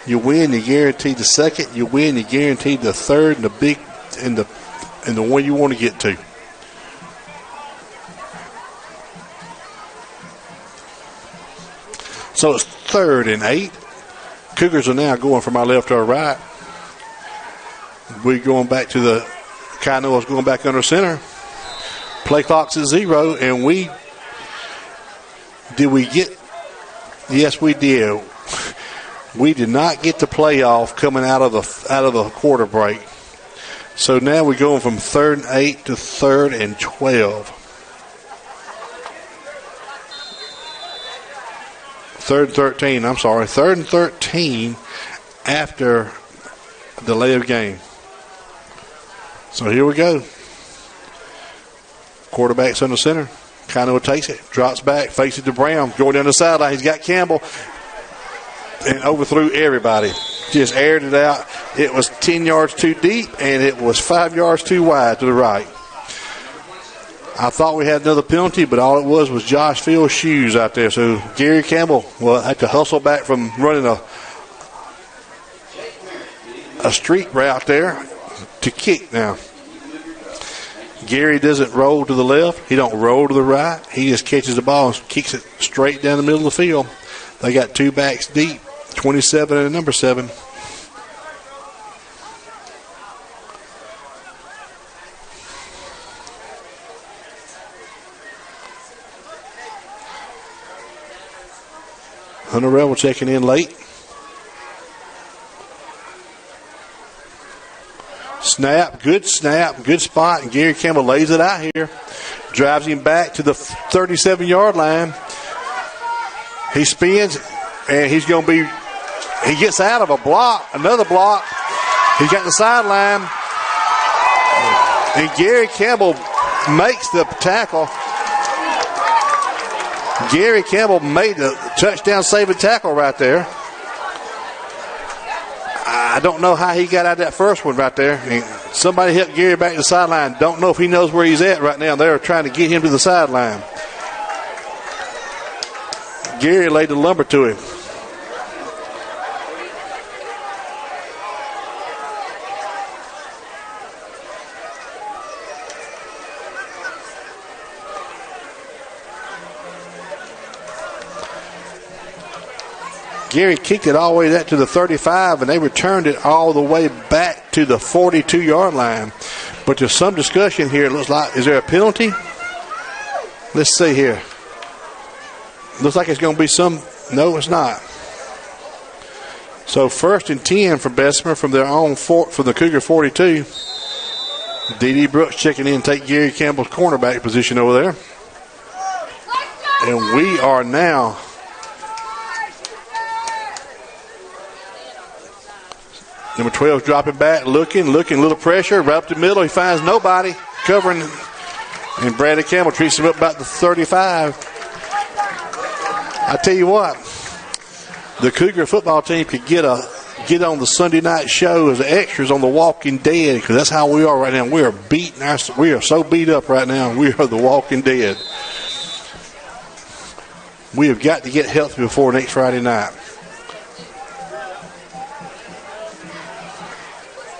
You win, you guaranteed the second. You win, you guaranteed the third, and the one you want to get to. So it's 3rd and 8. Cougars are now going from our left to our right. We're going back to the Kainoa's going back under center. Play clock's at 0, and yes, we did. We did not get the playoff coming out of the quarter break. So now we're going from 3rd and 8 to 3rd and 12. 3rd and 13, I'm sorry. 3rd and 13 after delay of game. So here we go. Quarterback's under center. Kainoa takes it, drops back, faces to Brown, going down the sideline. He's got Campbell and overthrew everybody. Just aired it out. It was 10 yards too deep, and it was 5 yards too wide to the right. I thought we had another penalty, but all it was Josh Field's shoes out there. So Gary Campbell will have to hustle back from running a street route there to kick now. Gary doesn't roll to the left. He don't roll to the right. He just catches the ball and kicks it straight down the middle of the field. They got 2 backs deep, 27 and number 7. Hunter Rebel checking in late. Snap, good spot, and Gary Campbell lays it out here. Drives him back to the 37-yard line. He spins, and he's going to be He gets out of a block, another block. He got the sideline. And Gary Campbell makes the tackle. Gary Campbell made the touchdown saving tackle right there. I don't know how he got out of that first one right there. Somebody helped Gary back to the sideline. Don't know if he knows where he's at right now. They're trying to get him to the sideline. Gary laid the lumber to him. Gary kicked it all the way back to the 35, and they returned it all the way back to the 42-yard line. But there's some discussion here. It looks like, is there a penalty? Let's see here. Looks like it's going to be some. No, it's not. So 1st and 10 for Bessmer from their own from the Cougar 42. D.D. Brooks checking in, take Gary Campbell's cornerback position over there. And we are now number 12 dropping back, looking, a little pressure, right up the middle. He finds nobody covering, and Bradley Campbell treats him up about the 35. I tell you what, the Cougar football team could get on the Sunday night show as extras on The Walking Dead, because that's how we are right now. We are we are so beat up right now. We are the Walking Dead. We have got to get healthy before next Friday night.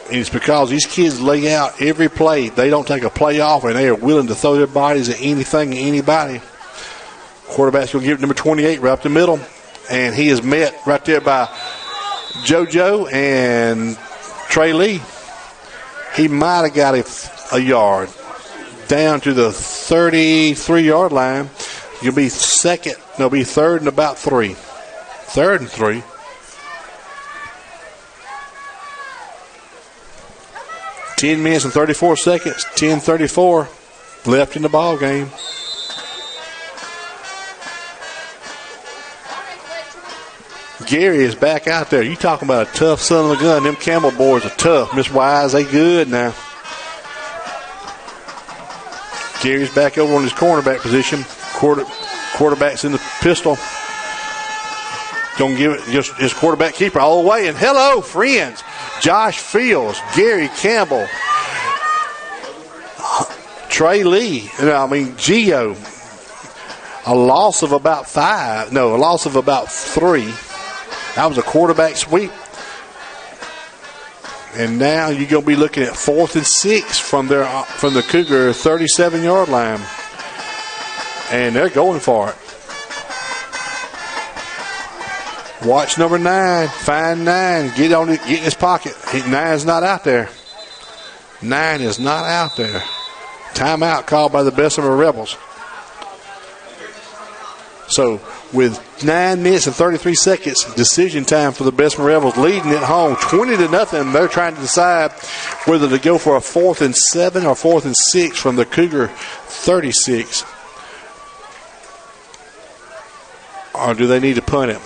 And it's because these kids lay out every play. They don't take a play off, and they are willing to throw their bodies at anything and anybody. Quarterback's going to give it number 28 right up the middle. And he is met right there by JoJo and Trey Lee. He might have got a yard down to the 33-yard line. You'll be second. They'll be third and about 3. 3rd and 3. $10 minutes and 34 seconds. 10:34 left in the ball game. Gary is back out there. You talking about a tough son of a gun. Them Campbell boys are tough. Miss Wise, they good now. Gary's back over on his cornerback position. Quarterback's in the pistol. Don't give it just his quarterback keeper all the way. And hello, friends. Josh Fields, Gary Campbell, Trey Lee, Gio. A loss of about 5. No, a loss of about 3. That was a quarterback sweep. And now you're going to be looking at 4th and 6 from the Cougar 37-yard line. And they're going for it. Watch number 9. Find 9. Get in his pocket. 9's not out there. 9 is not out there. Timeout called by the Bessemer Rebels. So with 9 minutes and 33 seconds, decision time for the Bessemer Rebels, leading it home 20-0. They're trying to decide whether to go for a 4th and 7 or 4th and 6 from the Cougar 36. Or do they need to punt it?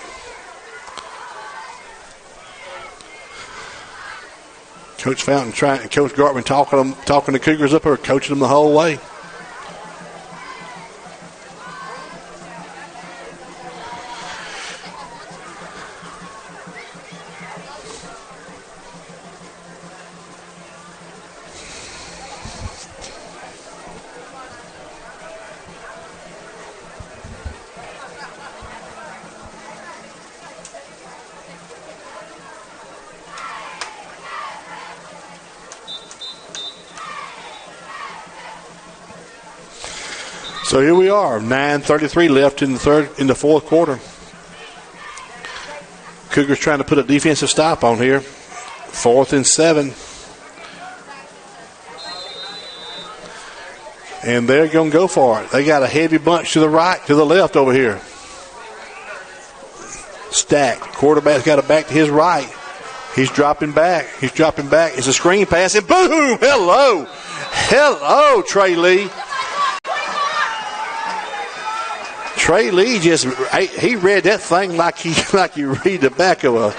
Coach Fountain Coach Gartman talking the Cougars up, or coaching them the whole way. So here we are, 9:33 left in the fourth quarter. Cougars trying to put a defensive stop on here. 4th and 7. And they're going to go for it. They got a heavy bunch to the right, to the left over here. Stacked. Quarterback's got a back to his right. He's dropping back. It's a screen pass, and boom! Hello, Trey Lee. Trey Lee he read that thing like you read the back of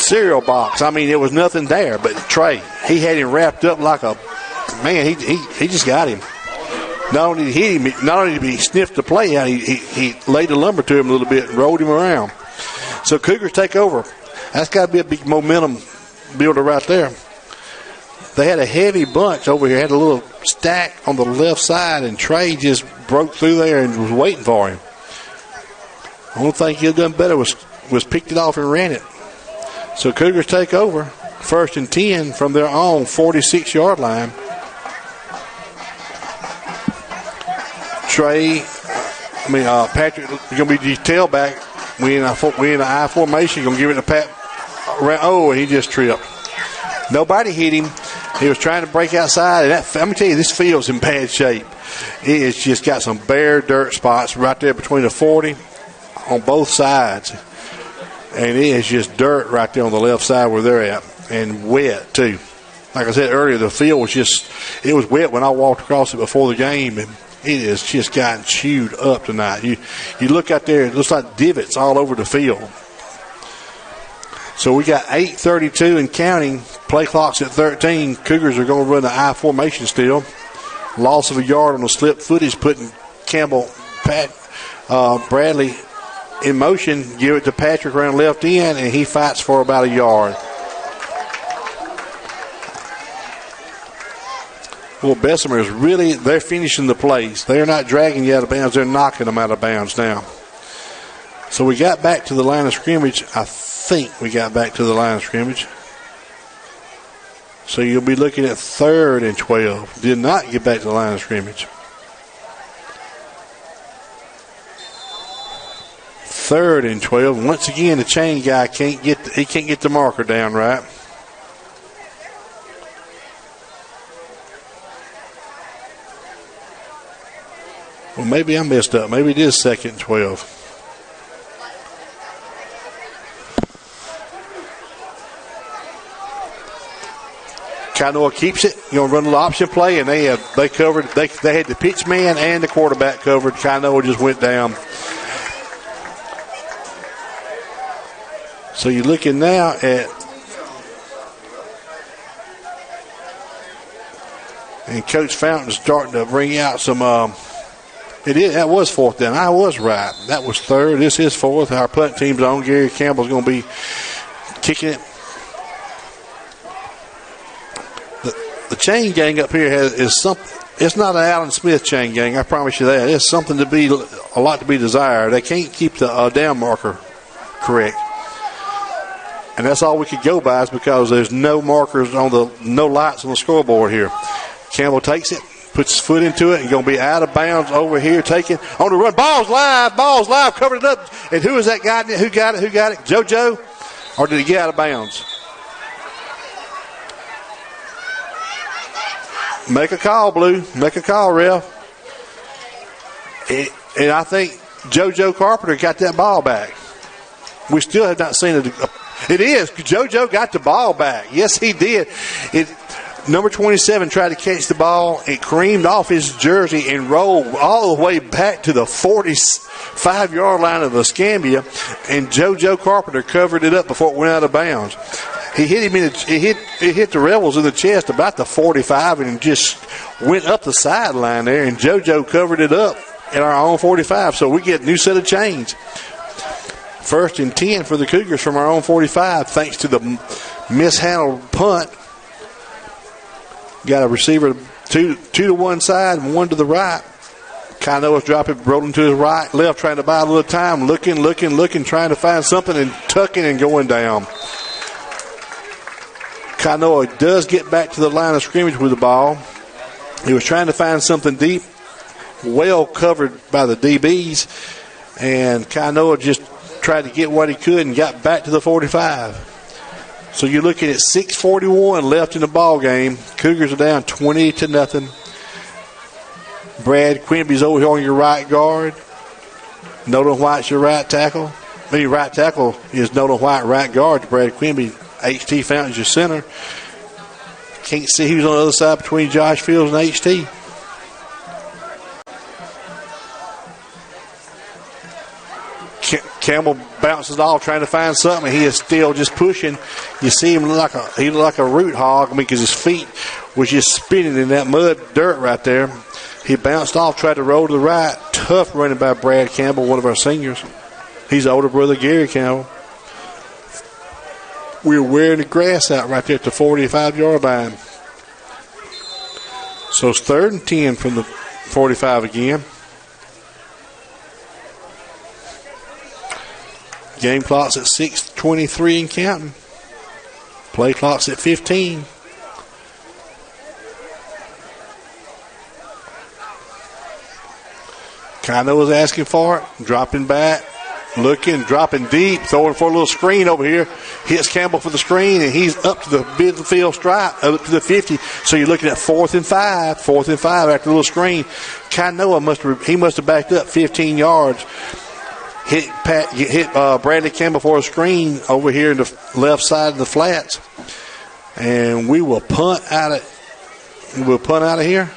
cereal box. I mean, there was nothing there but Trey. He had him wrapped up like a man. He just got him. Not only did he hit him, not only did he sniff the play out, he laid the lumber to him a little bit and rolled him around. So Cougars take over. That's got to be a big momentum builder right there. They had a heavy bunch over here, had a little stack on the left side, and Trey just broke through there and was waiting for him. The only thing he had done better was picked it off and ran it. So Cougars take over, 1st and 10 from their own 46-yard line. Patrick going to be the tailback. We in a I formation. Going to give it to Pat. Oh, and he just tripped. Nobody hit him. He was trying to break outside. And let me tell you, this field's in bad shape. It has just got some bare dirt spots right there between the 40 on both sides. And it is just dirt right there on the left side where they're at. And wet, too. Like I said earlier, the field was it was wet when I walked across it before the game. And it has just gotten chewed up tonight. You look out there, it looks like divots all over the field. So we got 8:32 and counting. Play clock's at 13. Cougars are going to run the I formation still. Loss of a yard on the slip footage, putting Bradley in motion. Give it to Patrick around left end, and he fights for about a yard. Well, Bessmer is they're finishing the plays. They're not dragging you out of bounds. They're knocking them out of bounds now. So we got back to the line of scrimmage. I think we got back to the line of scrimmage. So you'll be looking at 3rd and 12. Did not get back to the line of scrimmage. 3rd and 12. Once again, the chain guy can't get the marker down right. Well, maybe I messed up. Maybe it is 2nd and 12. Kainoa keeps it. You're going to run a little option play, and they had the pitch man and the quarterback covered. Kainoa just went down. So you're looking now at, and Coach Fountain's starting to bring out some. That was 4th down. I was right. That was 3rd. This is 4th. Our punt team's on. Gary Campbell's going to be kicking it. The chain gang up here is something. It's not an Allen Smith chain gang. I promise you that. It's something a lot to be desired. They can't keep the down marker correct, and that's all we could go by is because there's no markers no lights on the scoreboard here. Campbell takes it, puts his foot into it, and going to be out of bounds over here. Taking on the run. Ball's live. Covered it up. And who is that guy? Who got it? JoJo, or did he get out of bounds? Make a call, Blue. Make a call, ref. And I think JoJo Carpenter got that ball back. We still have not seen it. It is. JoJo got the ball back. Yes, he did. Number 27 tried to catch the ball. It creamed off his jersey and rolled all the way back to the 45-yard line of Escamiba, and JoJo Carpenter covered it up before it went out of bounds. He hit him it hit the Rebels in the chest about the 45 and just went up the sideline there, and JoJo covered it up at our own 45. So we get a new set of chains. 1st and 10 for the Cougars from our own 45, thanks to the mishandled punt. Got a receiver two to one side and one to the right. Kainoa's dropping, rolling to his right, left, trying to buy a little time, looking, trying to find something and tucking and going down. Kainoa does get back to the line of scrimmage with the ball. He was trying to find something deep, well covered by the DBs, and Kainoa just tried to get what he could and got back to the 45. So you're looking at 6:41 left in the ball game. Cougars are down 20-0. Brad Quimby's over here on your right guard. Nolan White's your right tackle. Your right tackle is Nolan White, right guard. Brad Quimby, HT Fountain's your center. Can't see who's on the other side between Josh Fields and HT. Campbell bounces off trying to find something. He is still just pushing. You see him look like a root hog, because his feet was just spinning in that mud dirt right there. He bounced off, tried to roll to the right. Tough running by Brad Campbell, one of our seniors. He's older brother Gary Campbell. We're wearing the grass out right there at the 45-yard line. So it's 3rd and 10 from the 45 again. Game clock's at 6:23 and counting. Play clock's at 15. Kino was asking for it, dropping back, looking, dropping deep, throwing for a little screen over here. Hits Campbell for the screen, and he's up to the midfield stripe, up to the 50. So you're looking at 4th and 5. 4th and 5 after a little screen. Kino must have backed up 15 yards. Hit Bradley Campbell for a screen over here in the left side of the flats, and we will punt out of here.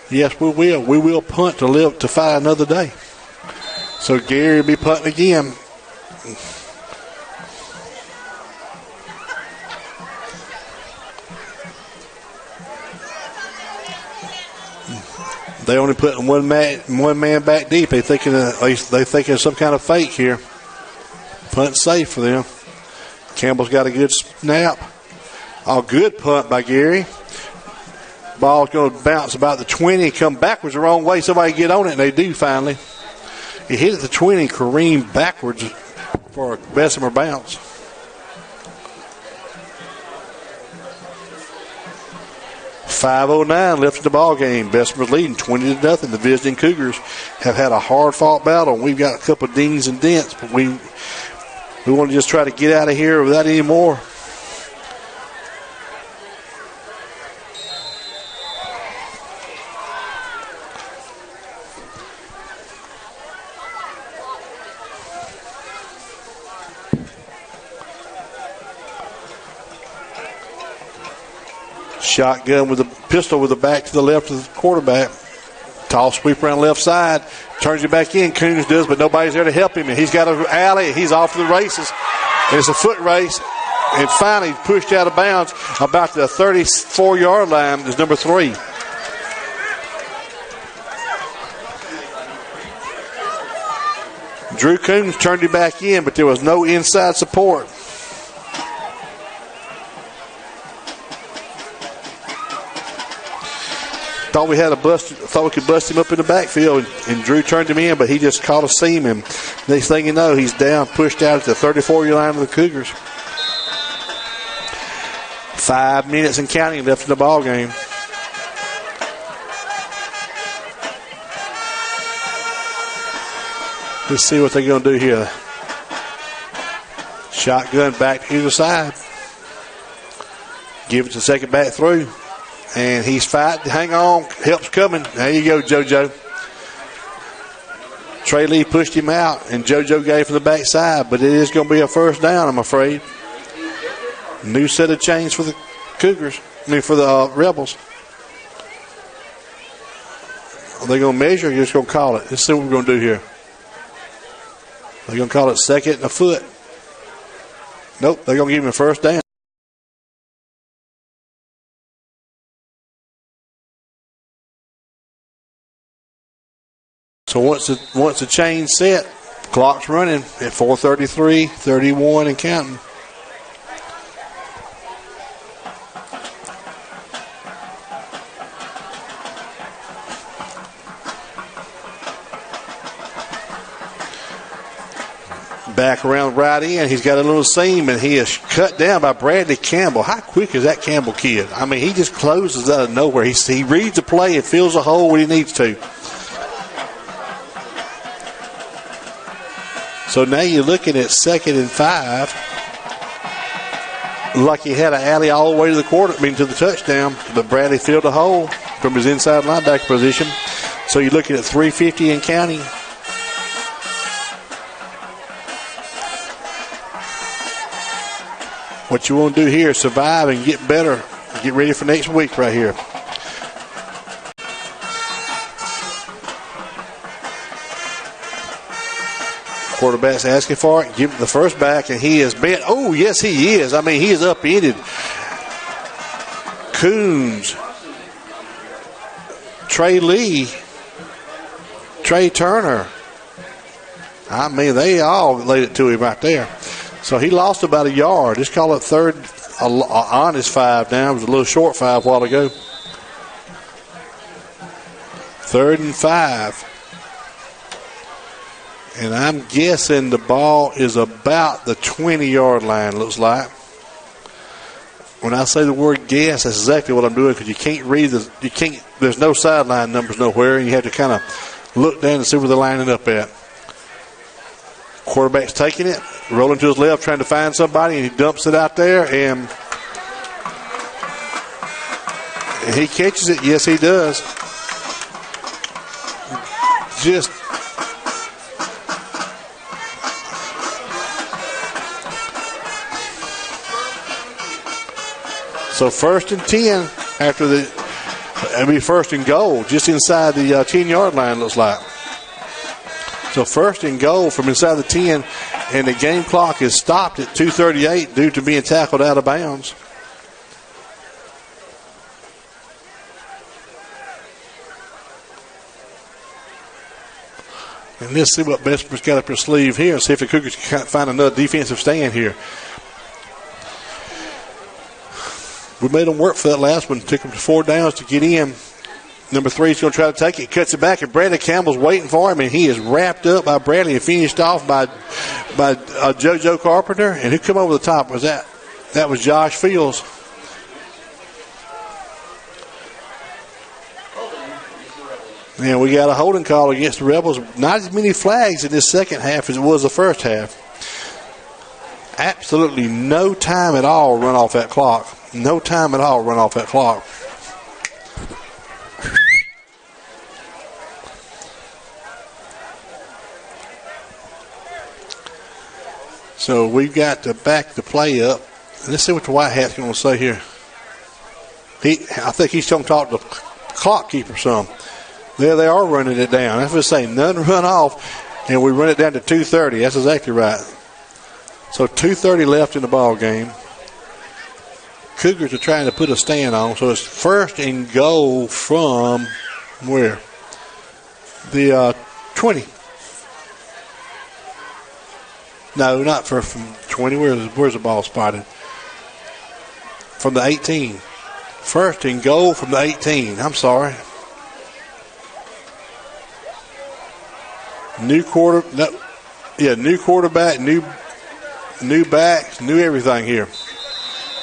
Yes, we will. We will punt to live to fight another day. So Gary will be punting again. They only put one man back deep. They thinking of some kind of fake here. Punt safe for them. Campbell's got a good snap. A good punt by Gary. Ball's going to bounce about the 20, come backwards the wrong way. Somebody get on it, and they do finally. He hit at the 20, careened backwards for a Bessmer bounce. .509 left in the ball game. Bessmer's leading 20-0. The visiting Cougars have had a hard-fought battle. We've got a couple of dings and dents, but we want to just try to get out of here without any more. Shotgun with a pistol with the back to the left of the quarterback. Toss sweep around left side. Turns it back in. Coons does, but nobody's there to help him. And he's got an alley. He's off to the races. And it's a foot race. And finally pushed out of bounds about the 34-yard line is number 3. Drew Coons turned him back in, but there was no inside support. Thought we could bust him up in the backfield, and Drew turned him in, but he just caught a seam, and next thing you know, he's down, pushed out at the 34-yard line of the Cougars. 5 minutes and counting left in the ball game. Let's see what they're going to do here. Shotgun back to either side. Give it to second back through. And he's fighting. Hang on. Help's coming. There you go, JoJo. Trey Lee pushed him out, and JoJo gave from the backside, but it is going to be a first down, I'm afraid. New set of chains for the Cougars. For the Rebels. Are they going to measure or just going to call it? Let's see what we're going to do here. They're going to call it 2nd and a foot. Nope, they're going to give him a first down. So once the chain's set, clock's running at 4:33, 31 and counting. Back around right in, he's got a little seam, and he is cut down by Bradley Campbell. How quick is that Campbell kid? I mean, he just closes out of nowhere. He reads the play and fills a hole when he needs to. So now you're looking at 2nd and 5. Like he had an alley all the way to the to the touchdown, but Bradley filled a hole from his inside linebacker position. So you're looking at 3:50 and counting. What you want to do here is survive and get better. Get ready for next week right here. Quarterback's asking for it. Give it the first back, and he is bent. Oh, yes, he is. I mean, he is upended. Coons, Trey Lee, Trey Turner. I mean, they all laid it to him right there. So he lost about a yard. Just call it third, honest 5 now. It was a little short 5 a while ago. 3rd and 5. And I'm guessing the ball is about the 20-yard line, looks like. When I say the word guess, that's exactly what I'm doing, because you can't read there's no sideline numbers nowhere, and you have to kind of look down and see where they're lining up at. Quarterback's taking it, rolling to his left, trying to find somebody, and he dumps it out there, and he catches it. Yes, he does. Just so 1st and 10 after it'll be 1st and goal, just inside the 10-yard line, looks like. So 1st and goal from inside the 10, and the game clock is stopped at 2:38 due to being tackled out of bounds. And let's see what Bessmer's got up her sleeve here and see if the Cougars can find another defensive stand here. We made them work for that last one. Took them to 4 downs to get in. Number 3 is going to try to take it. Cuts it back, and Bradley Campbell's waiting for him, and he is wrapped up by Bradley and finished off by JoJo Carpenter. And who come over the top was that? That was Josh Fields. And we got a holding call against the Rebels. Not as many flags in this second half as it was the first half. Absolutely no time at all run off that clock. No time at all run off that clock. So we've got to back the play up. Let's see what the White Hat's going to say here. I think he's going to talk to the clock keeper some. There they are running it down. That's what I'm saying. None run off, and we run it down to 2:30. That's exactly right. So 2:30 left in the ball game. Cougars are trying to put a stand on. So it's 1st and goal from where? The 20. No, not from 20. Where's the ball spotted? From the 18. 1st and goal from the 18. I'm sorry. New quarterback, new backs, new everything here.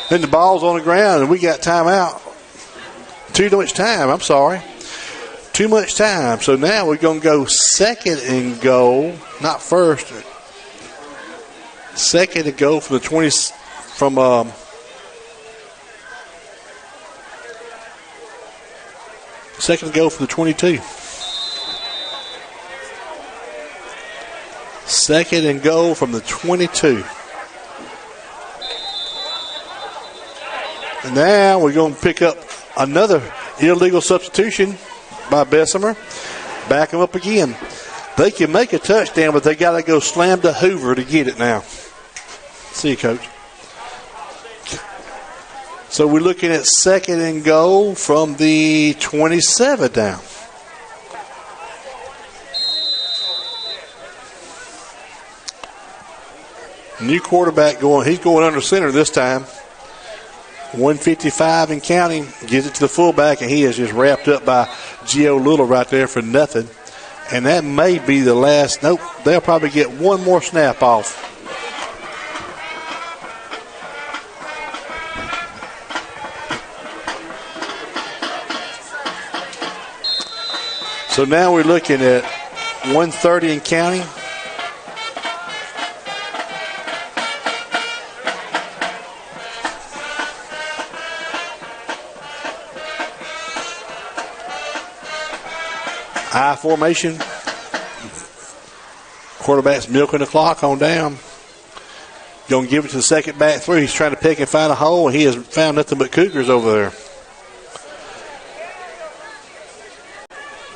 Then the ball's on the ground, and we got timeout. Too much time. I'm sorry. Too much time. So now we're going to go 2nd and goal, not 1st. 2nd and goal from the 20 from 2nd and goal from the 22. 2nd and goal from the 22. And now we're going to pick up another illegal substitution by Bessmer. Back them up again. They can make a touchdown, but they got to go slam to Hoover to get it now. See you, Coach. So we're looking at 2nd and goal from the 27 down. New quarterback going. He's going under center this time. 155 and counting. Gives it to the fullback, and he is just wrapped up by Gio Little right there for nothing. And that may be the last. Nope, they'll probably get one more snap off. So now we're looking at 130 and counting. I formation. Quarterback's milking the clock on down. Going to give it to the second back through. He's trying to pick and find a hole, and he has found nothing but Cougars over there.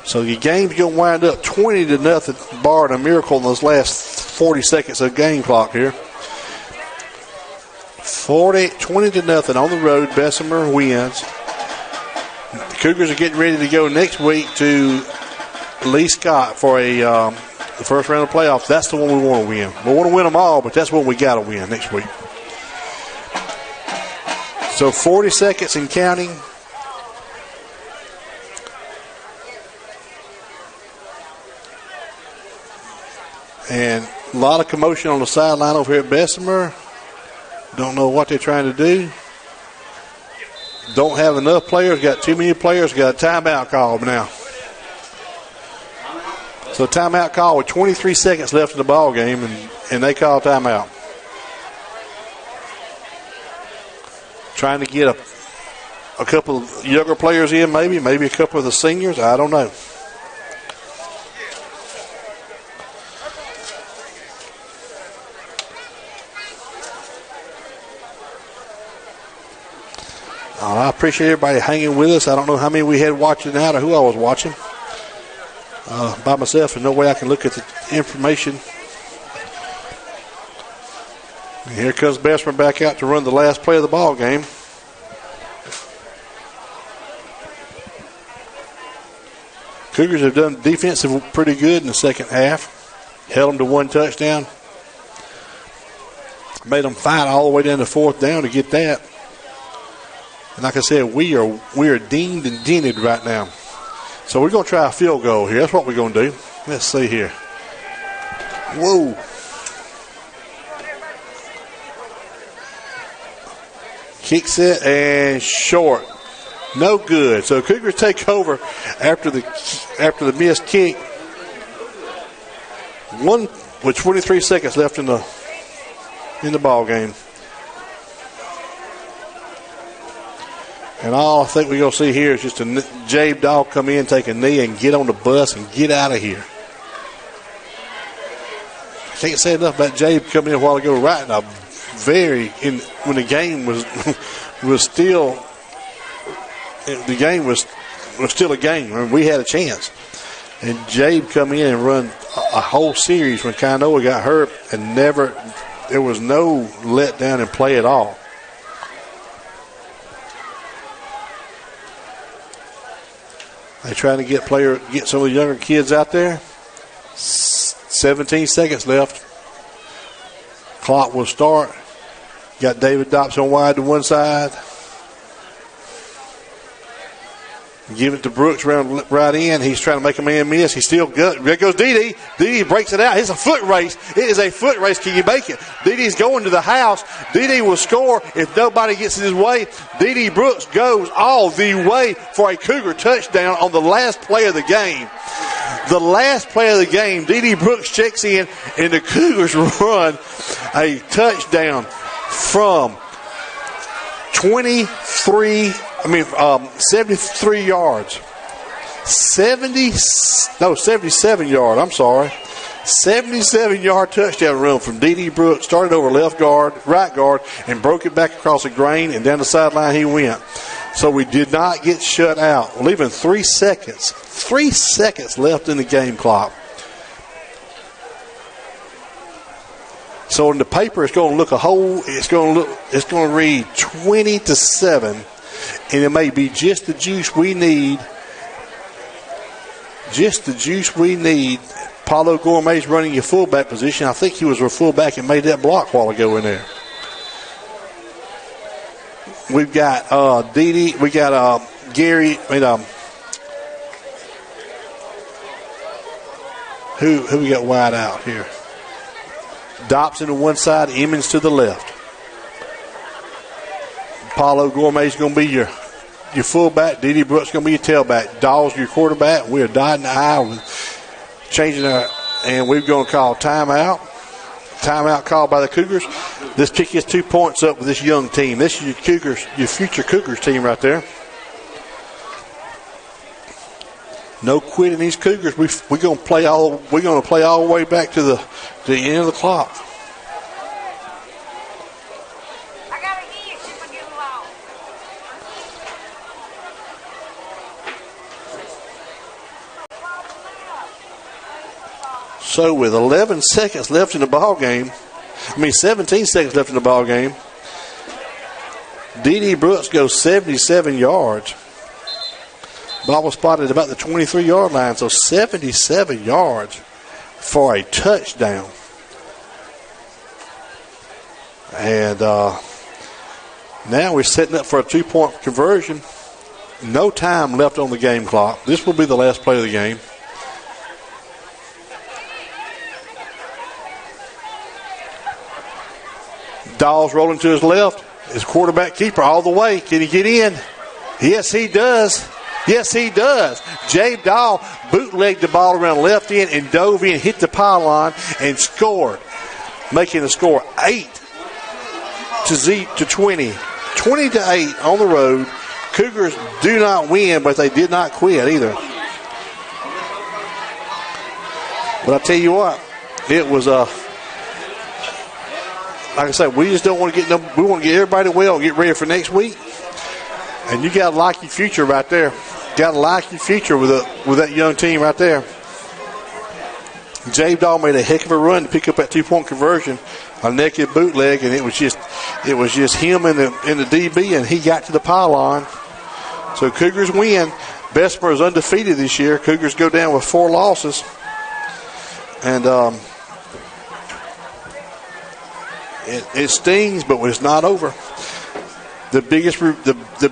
So the game's going to wind up 20-0, barring a miracle in those last 40 seconds of game clock here. 20-0 on the road. Bessemer wins. The Cougars are getting ready to go next week to Lee Scott for the first round of playoffs. That's the one we want to win. We want to win them all, but that's one we got to win next week. So 40 seconds and counting. And a lot of commotion on the sideline over here at Bessemer. Don't know what they're trying to do. Don't have enough players. Got too many players. Got a timeout call now. So timeout call with 23 seconds left in the ball game, and they call timeout. Trying to get a couple of younger players in, maybe a couple of the seniors. I don't know. I appreciate everybody hanging with us. I don't know how many we had watching out or who I was watching. By myself, and no way I can look at the information. And here comes Bessmer back out to run the last play of the ball game. Cougars have done defensive pretty good in the second half. Held them to one touchdown. Made them fight all the way down to fourth down to get that. And like I said, we are dinged and dented right now. So we're going to try a field goal here. That's what we're going to do. Let's see here. Whoa. Kicks it and short. No good. So Cougars take over after the missed kick. One with 23 seconds left in the ball game. And all I think we're going to see here is just a Jabe Dog come in, take a knee, and get on the bus and get out of here. I can't say enough about Jabe coming in a while ago, right in a when the game was still a game. I mean, we had a chance. And Jabe come in and run a whole series when Kainoa got hurt, and there was no letdown in play at all. They're trying to get some of the younger kids out there. 17 seconds left. Clock will start. Got David Dobson wide to one side. Give it to Brooks right in. He's trying to make a man miss. He's still good. There goes Dede. Dede breaks it out. It's a foot race. It is a foot race. Can you make it? Dede's going to the house. Dede will score if nobody gets in his way. Dede Brooks goes all the way for a Cougar touchdown on the last play of the game. The last play of the game, Dede Brooks checks in, and the Cougars run a touchdown from 73 yards. 77 yard. I'm sorry. 77-yard touchdown run from Dede Brooks. Started over left guard, right guard, and broke it back across the grain, and down the sideline he went. So we did not get shut out. Leaving 3 seconds. 3 seconds left in the game clock. So in the paper, it's going to look it's going to read 20-7, and it may be just the juice we need. Just the juice we need. Paulo Gourmet's running your fullback position. I think he was a fullback and made that block a while ago in there. We've got Dede. We got Gary. Who we got wide out here? Dobson to one side, Emmons to the left. Paulo Gourmet's going to be your fullback. Dede Brooks going to be your tailback. Dawes your quarterback. We are dotting the I with changing and we're going to call timeout. Timeout called by the Cougars. This kick is 2 points up with this young team. This is your future Cougars team right there. No quitting these Cougars. We're going to play all the way back to the end of the clock. So with 11 seconds left in the ball game, 17 seconds left in the ball game, D.D. Brooks goes 77 yards. Ball was spotted at about the 23-yard line, so 77 yards for a touchdown. And now we're setting up for a 2-point conversion. No time left on the game clock. This will be the last play of the game. Dawes rolling to his left. His quarterback keeper all the way. Can he get in? Yes, he does. Yes, he does. Jabe Dahl bootlegged the ball around left end and dove in, hit the pylon, and scored, making the score 8-20. 20-8 on the road. Cougars do not win, but they did not quit either. But I tell you what, it was like I said, we just don't want to get them. We want to get everybody well and get ready for next week. And you got to like your future right there. Got to like your future with that young team right there. Jabe Dahl made a heck of a run to pick up that 2-point conversion, a naked bootleg, and it was just him and the DB, and he got to the pylon. So Cougars win. Bessmer is undefeated this year. Cougars go down with 4 losses, and it stings, but it's not over. The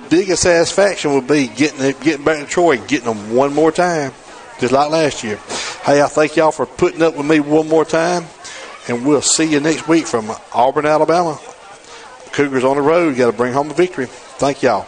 biggest satisfaction would be getting back to Troy, getting them one more time, just like last year. Hey, I thank y'all for putting up with me one more time, and we'll see you next week from Auburn, Alabama. Cougars on the road. Got to bring home a victory. Thank y'all.